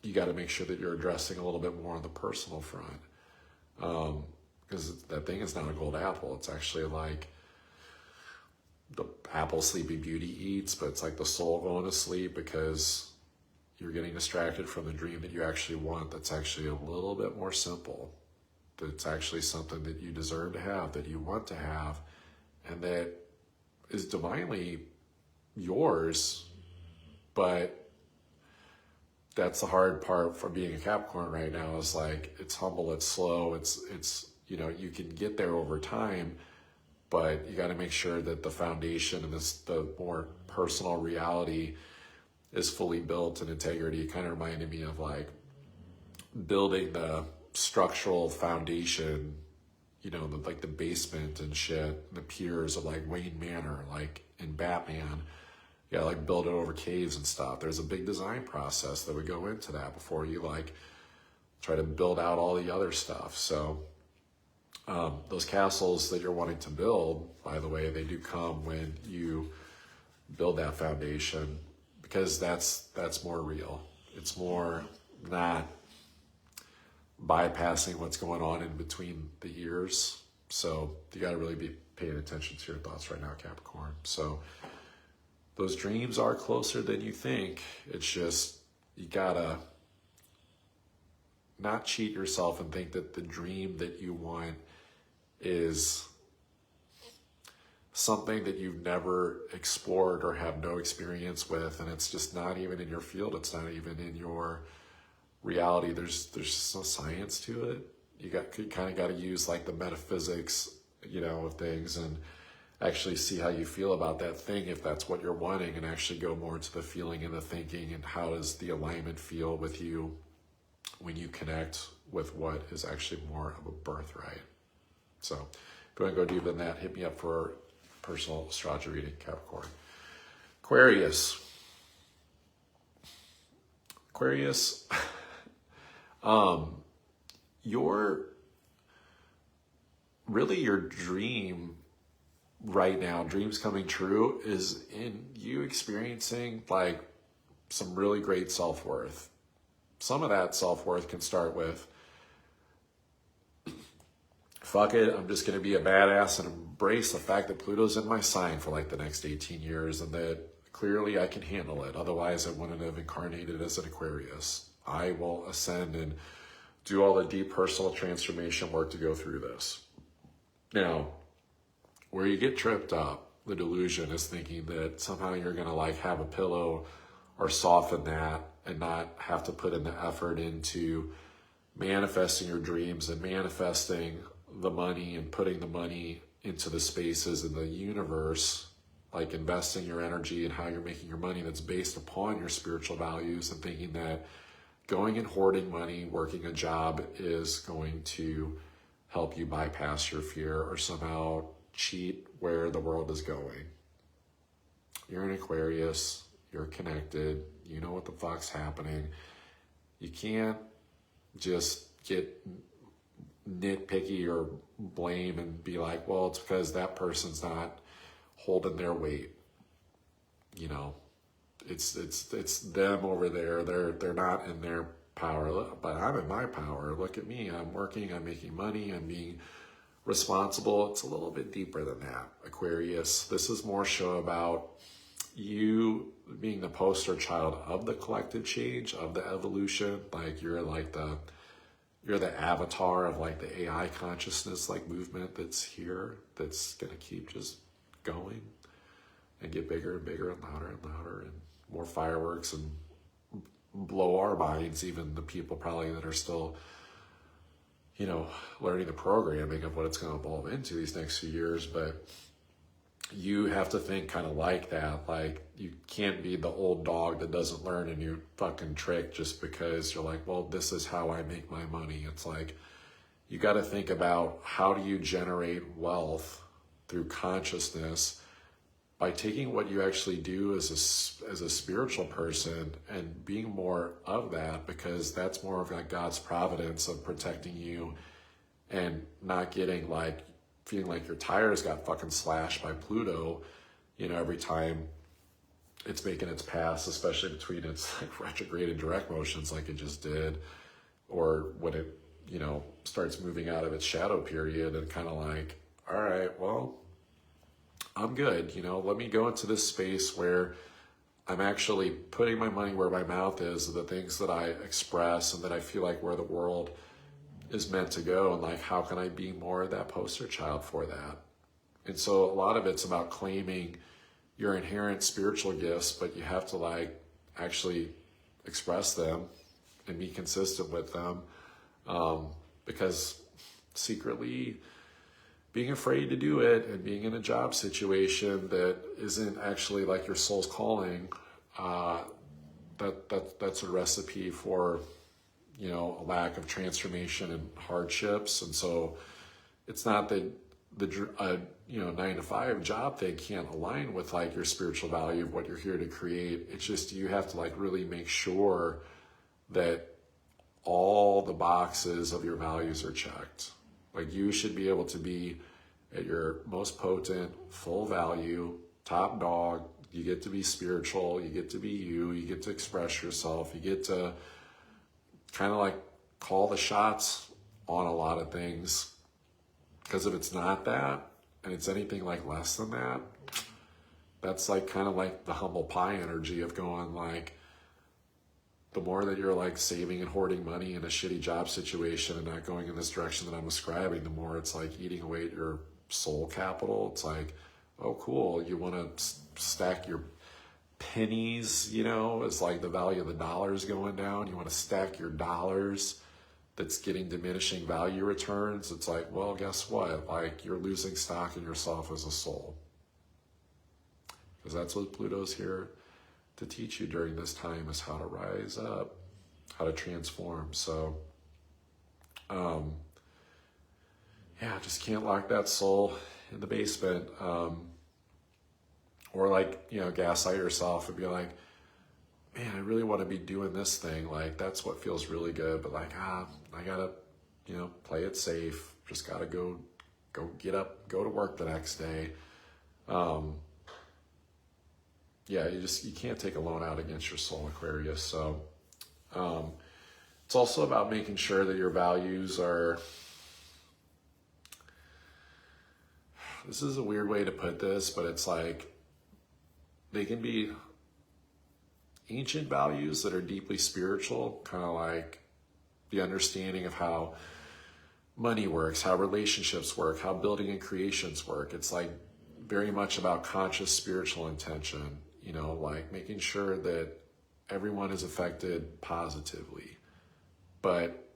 A: you got to make sure that you're addressing a little bit more on the personal front. Because that thing is not a gold apple. It's actually like the apple Sleeping Beauty eats, but it's like the soul going to sleep because you're getting distracted from the dream that you actually want. That's actually a little bit more simple. That's actually something that you deserve to have, that you want to have, and that is divinely yours. But that's the hard part for being a Capricorn right now, is like, it's humble, it's slow, it's you know, you can get there over time, but you got to make sure that the foundation and the more personal reality is fully built in integrity. It kind of reminded me of like building the structural foundation, you know, like the basement and shit, the piers of like Wayne Manor, like in Batman. You gotta like build it over caves and stuff. There's a big design process that would go into that before you like try to build out all the other stuff. So those castles that you're wanting to build, by the way, they do come when you build that foundation, because that's more real. It's more not bypassing what's going on in between the years. So you got to really be paying attention to your thoughts right now, Capricorn. So those dreams are closer than you think. It's just, you gotta not cheat yourself and think that the dream that you want is something that you've never explored or have no experience with, and it's just not even in your field. It's not even in your reality. There's just no science to it. You kind of got to use like the metaphysics, you know, of things, and actually see how you feel about that thing, if that's what you're wanting, and actually go more into the feeling and the thinking, and how does the alignment feel with you when you connect with what is actually more of a birthright. So if you want to go deeper than that, hit me up for personal astrology reading, Capricorn. Aquarius. Your dream right now, dreams coming true, is in you experiencing like some really great self-worth. Some of that self-worth can start with, fuck it, I'm just going to be a badass and embrace the fact that Pluto's in my sign for like the next 18 years and that clearly I can handle it. Otherwise, I wouldn't have incarnated as an Aquarius. I will ascend and do all the deep personal transformation work to go through this. Now, where you get tripped up, the delusion is thinking that somehow you're going to like have a pillow or soften that and not have to put in the effort into manifesting your dreams and manifesting the money and putting the money into the spaces in the universe, like investing your energy and how you're making your money that's based upon your spiritual values, and thinking that going and hoarding money, working a job is going to help you bypass your fear or somehow cheat where the world is going. You're an Aquarius, you're connected, you know what the fuck's happening. You can't just get nitpicky or blame and be like, well, it's because that person's not holding their weight. You know, it's them over there. They're not in their power, but I'm in my power. Look at me. I'm working, I'm making money, I'm being responsible. It's a little bit deeper than that, Aquarius. This is more show about you being the poster child of the collective change, of the evolution. Like you're the avatar of like the AI consciousness like movement that's here, that's gonna keep just going and get bigger and bigger and louder and more fireworks and blow our minds, even the people probably that are still, you know, learning the programming of what it's going to evolve into these next few years. But you have to think kind of like that. Like you can't be the old dog that doesn't learn a new fucking trick just because you're like, well, this is how I make my money. It's like, you got to think about how do you generate wealth through consciousness by taking what you actually do as a spiritual person and being more of that, because that's more of like God's providence of protecting you and not getting like feeling like your tires got fucking slashed by Pluto, you know, every time it's making its pass, especially between its like retrograde and direct motions like it just did, or when it, you know, starts moving out of its shadow period and kind of like, all right, well, I'm good, you know, let me go into this space where I'm actually putting my money where my mouth is, the things that I express and that I feel like where the world is meant to go, and like how can I be more of that poster child for that. And so a lot of it's about claiming your inherent spiritual gifts, but you have to like actually express them and be consistent with them, because secretly being afraid to do it and being in a job situation that isn't actually like your soul's calling, that's a recipe for, you know, a lack of transformation and hardships. And so it's not that you know, 9-to-5 job thing can't align with like your spiritual value of what you're here to create. It's just, you have to like really make sure that all the boxes of your values are checked. Like, you should be able to be at your most potent, full value, top dog. You get to be spiritual, you get to be you get to express yourself, you get to kind of like call the shots on a lot of things. Because if it's not that, and it's anything like less than that, that's like kind of like the humble pie energy of going like, the more that you're like saving and hoarding money in a shitty job situation and not going in this direction that I'm ascribing, the more it's like eating away at your soul capital. It's like, oh cool, you want to stack your pennies, you know, as like the value of the dollar is going down. You want to stack your dollars that's getting diminishing value returns. It's like, well, guess what? Like, you're losing stock in yourself as a soul. Because that's what Pluto's here to teach you during this time, is how to rise up, how to transform. So, yeah, just can't lock that soul in the basement. Or like, you know, gaslight yourself and be like, man, I really want to be doing this thing. Like, that's what feels really good. But like, I gotta, you know, play it safe. Just gotta go get up, go to work the next day. Yeah, you can't take a loan out against your soul, Aquarius. So it's also about making sure that your values are, this is a weird way to put this, but it's like, they can be ancient values that are deeply spiritual, kind of like the understanding of how money works, how relationships work, how building and creations work. It's like very much about conscious spiritual intention, you know, like making sure that everyone is affected positively. But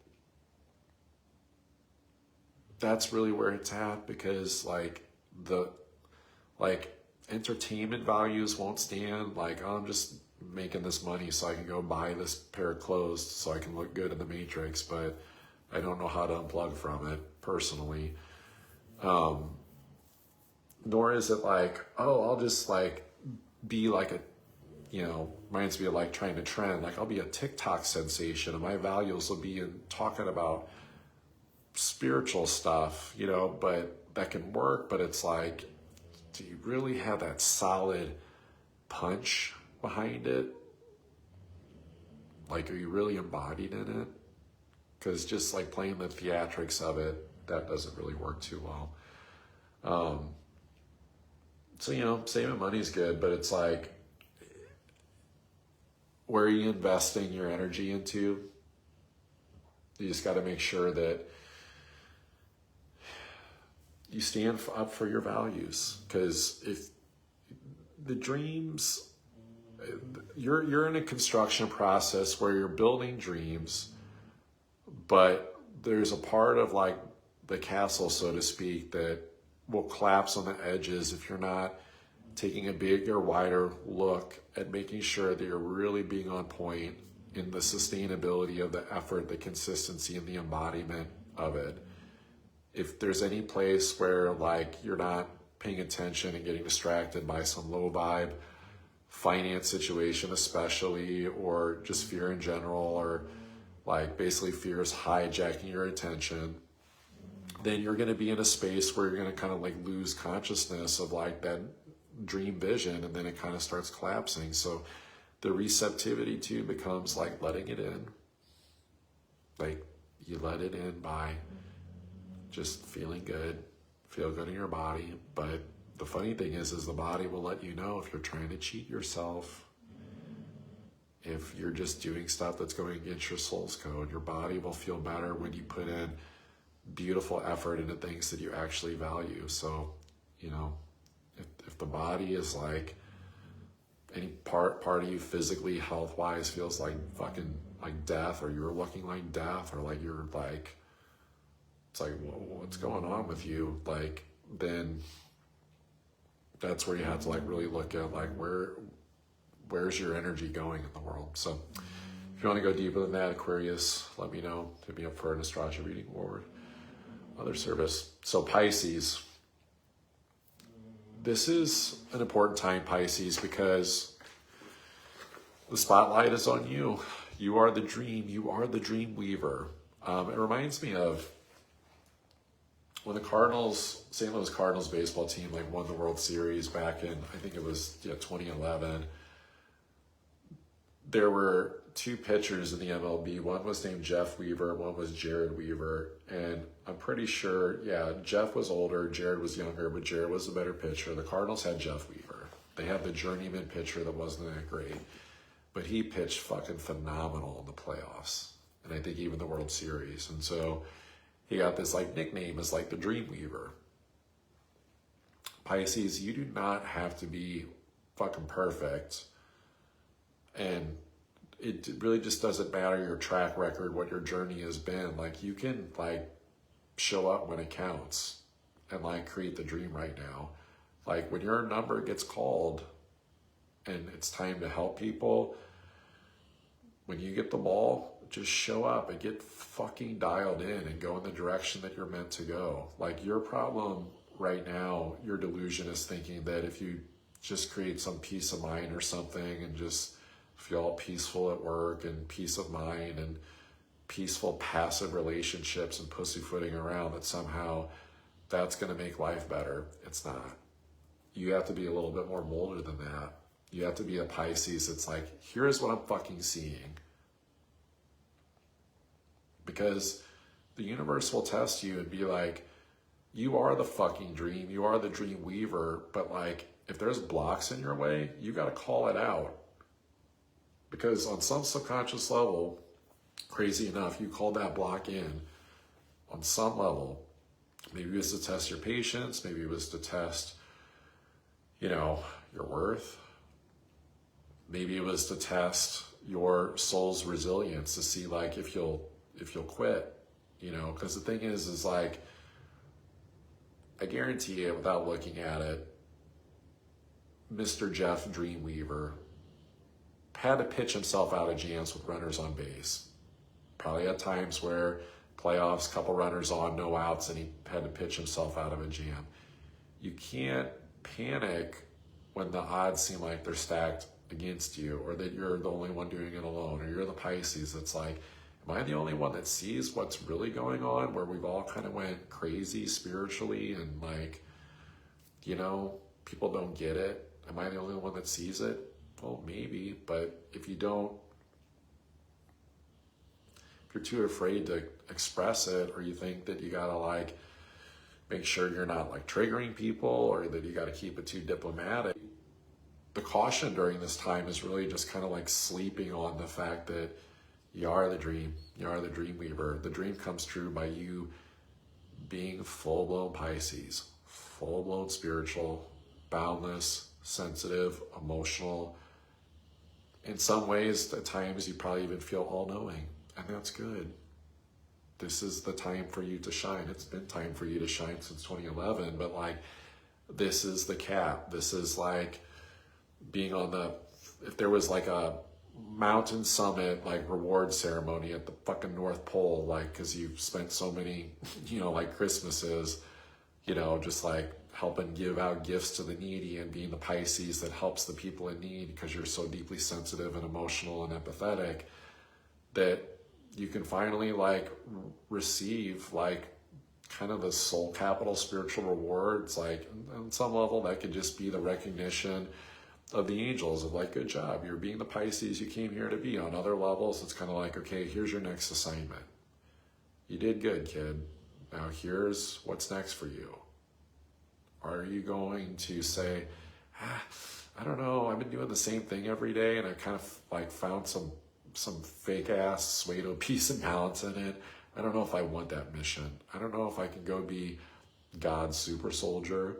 A: that's really where it's at, because like entertainment values won't stand. Like, oh, I'm just making this money so I can go buy this pair of clothes so I can look good in the Matrix, but I don't know how to unplug from it personally. Nor is it like, oh, I'll just like be like a, you know, reminds me of like trying to trend. Like, I'll be a TikTok sensation and my values will be in talking about spiritual stuff, you know, but that can work. But it's like, do you really have that solid punch behind it? Like, are you really embodied in it? Because just like playing the theatrics of it, that doesn't really work too well. So, you know, saving money is good, but it's like, where are you investing your energy into? You just got to make sure that you stand up for your values. Because if the dreams, you're in a construction process where you're building dreams, but there's a part of like the castle, so to speak, that will collapse on the edges if you're not taking a bigger, wider look at making sure that you're really being on point in the sustainability of the effort, the consistency, and the embodiment of it. If there's any place where like you're not paying attention and getting distracted by some low vibe finance situation especially, or just fear in general, or like basically fear is hijacking your attention, then you're going to be in a space where you're going to kind of like lose consciousness of like that dream vision, and then it kind of starts collapsing. So the receptivity too becomes like letting it in. Like, you let it in by just feeling good, feel good in your body. But the funny thing is the body will let you know if you're trying to cheat yourself. If you're just doing stuff that's going against your soul's code, your body will feel better when you put in beautiful effort into things that you actually value. So, you know, if the body is like, any part of you physically, health-wise, feels like fucking like death, or you're looking like death, or like you're like, it's like, what's going on with you? Like, then that's where you have to like really look at like, where's your energy going in the world? So if you want to go deeper than that, Aquarius, let me know. Hit me up for an astrology reading or other service. So Pisces, this is an important time, Pisces, because the spotlight is on you. You are the dream. You are the dream weaver. It reminds me of when the Cardinals, St. Louis Cardinals baseball team, like won the World Series back in, I think it was 2011. There were two pitchers in the MLB. One was named Jeff Weaver, one was Jared Weaver. And I'm pretty sure, Jeff was older, Jared was younger, but Jared was a better pitcher. The Cardinals had Jeff Weaver. They had the journeyman pitcher that wasn't that great, but he pitched fucking phenomenal in the playoffs. And I think even the World Series. And so he got this like nickname as like the Dream Weaver. Pisces, you do not have to be fucking perfect. And it really just doesn't matter your track record, what your journey has been. Like you can like show up when it counts and like create the dream right now. Like when your number gets called and it's time to help people, when you get the ball, just show up and get fucking dialed in and go in the direction that you're meant to go. Like your problem right now, your delusion is thinking that if you just create some peace of mind or something and just feel all peaceful at work and peace of mind and peaceful passive relationships and pussyfooting around, that somehow that's going to make life better. It's not. You have to be a little bit more molded than that. You have to be a Pisces. It's like, here's what I'm fucking seeing. Because the universe will test you and be like, you are the fucking dream. You are the dream weaver. But like, if there's blocks in your way, you got to call it out. Because on some subconscious level, crazy enough, you called that block in on some level. Maybe it was to test your patience. Maybe it was to test, your worth. Maybe it was to test your soul's resilience to see like if you'll quit, because the thing is like, I guarantee it without looking at it, Mr. Jeff Dreamweaver had to pitch himself out of jams with runners on base. Probably had times where playoffs, couple runners on, no outs, and he had to pitch himself out of a jam. You can't panic when the odds seem like they're stacked against you, or that you're the only one doing it alone, or you're the Pisces. It's like, am I the only one that sees what's really going on, where we've all kind of went crazy spiritually and like, people don't get it? Am I the only one that sees it? Well, maybe, but if you're too afraid to express it, or you think that you gotta like make sure you're not like triggering people, or that you gotta keep it too diplomatic, the caution during this time is really just kind of like sleeping on the fact that you are the dream. You are the dream weaver. The dream comes true by you being full-blown Pisces, full-blown spiritual, boundless, sensitive, emotional. In some ways, at times, you probably even feel all-knowing, and that's good. This is the time for you to shine. It's been time for you to shine since 2011, but like, this is the cap. This is like being on if there was like a mountain summit, like reward ceremony at the fucking North Pole, like, cause you've spent so many, like Christmases, just like helping give out gifts to the needy and being the Pisces that helps the people in need because you're so deeply sensitive and emotional and empathetic, that you can finally like receive like kind of the soul capital spiritual rewards. Like on some level that could just be the recognition of the angels of like, good job, you're being the Pisces you came here to be. On other levels, it's kind of like, okay, here's your next assignment. You did good, kid. Now here's what's next for you. Are you going to say, I don't know, I've been doing the same thing every day and I kind of like found some fake ass pseudo peace and balance in it. I don't know if I want that mission. I don't know if I can go be God's super soldier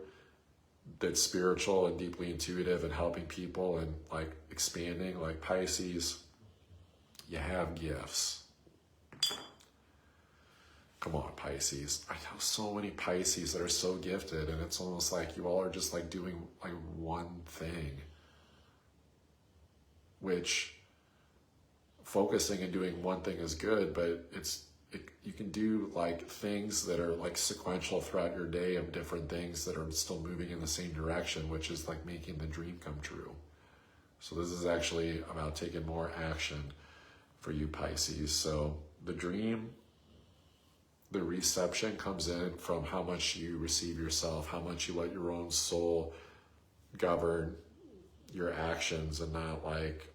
A: that's spiritual and deeply intuitive and helping people and like expanding. Like Pisces, you have gifts. Come on, Pisces. I know so many Pisces that are so gifted, and it's almost like you all are just like doing like one thing. which focusing and doing one thing is good, but you can do like things that are like sequential throughout your day of different things that are still moving in the same direction, which is like making the dream come true. So this is actually about taking more action for you Pisces. So the dream, the reception comes in from how much you receive yourself, how much you let your own soul govern your actions and not like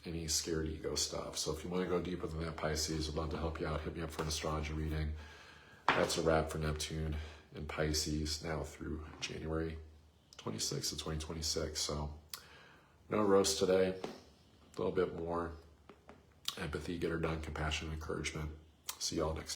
A: any scared ego stuff. So if you want to go deeper than that, Pisces, I'd love to help you out. Hit me up for an astrology reading. That's a wrap for Neptune in Pisces now through January 26th of 2026. So no roast today, a little bit more empathy, get her done, compassion, and encouragement. See y'all next time.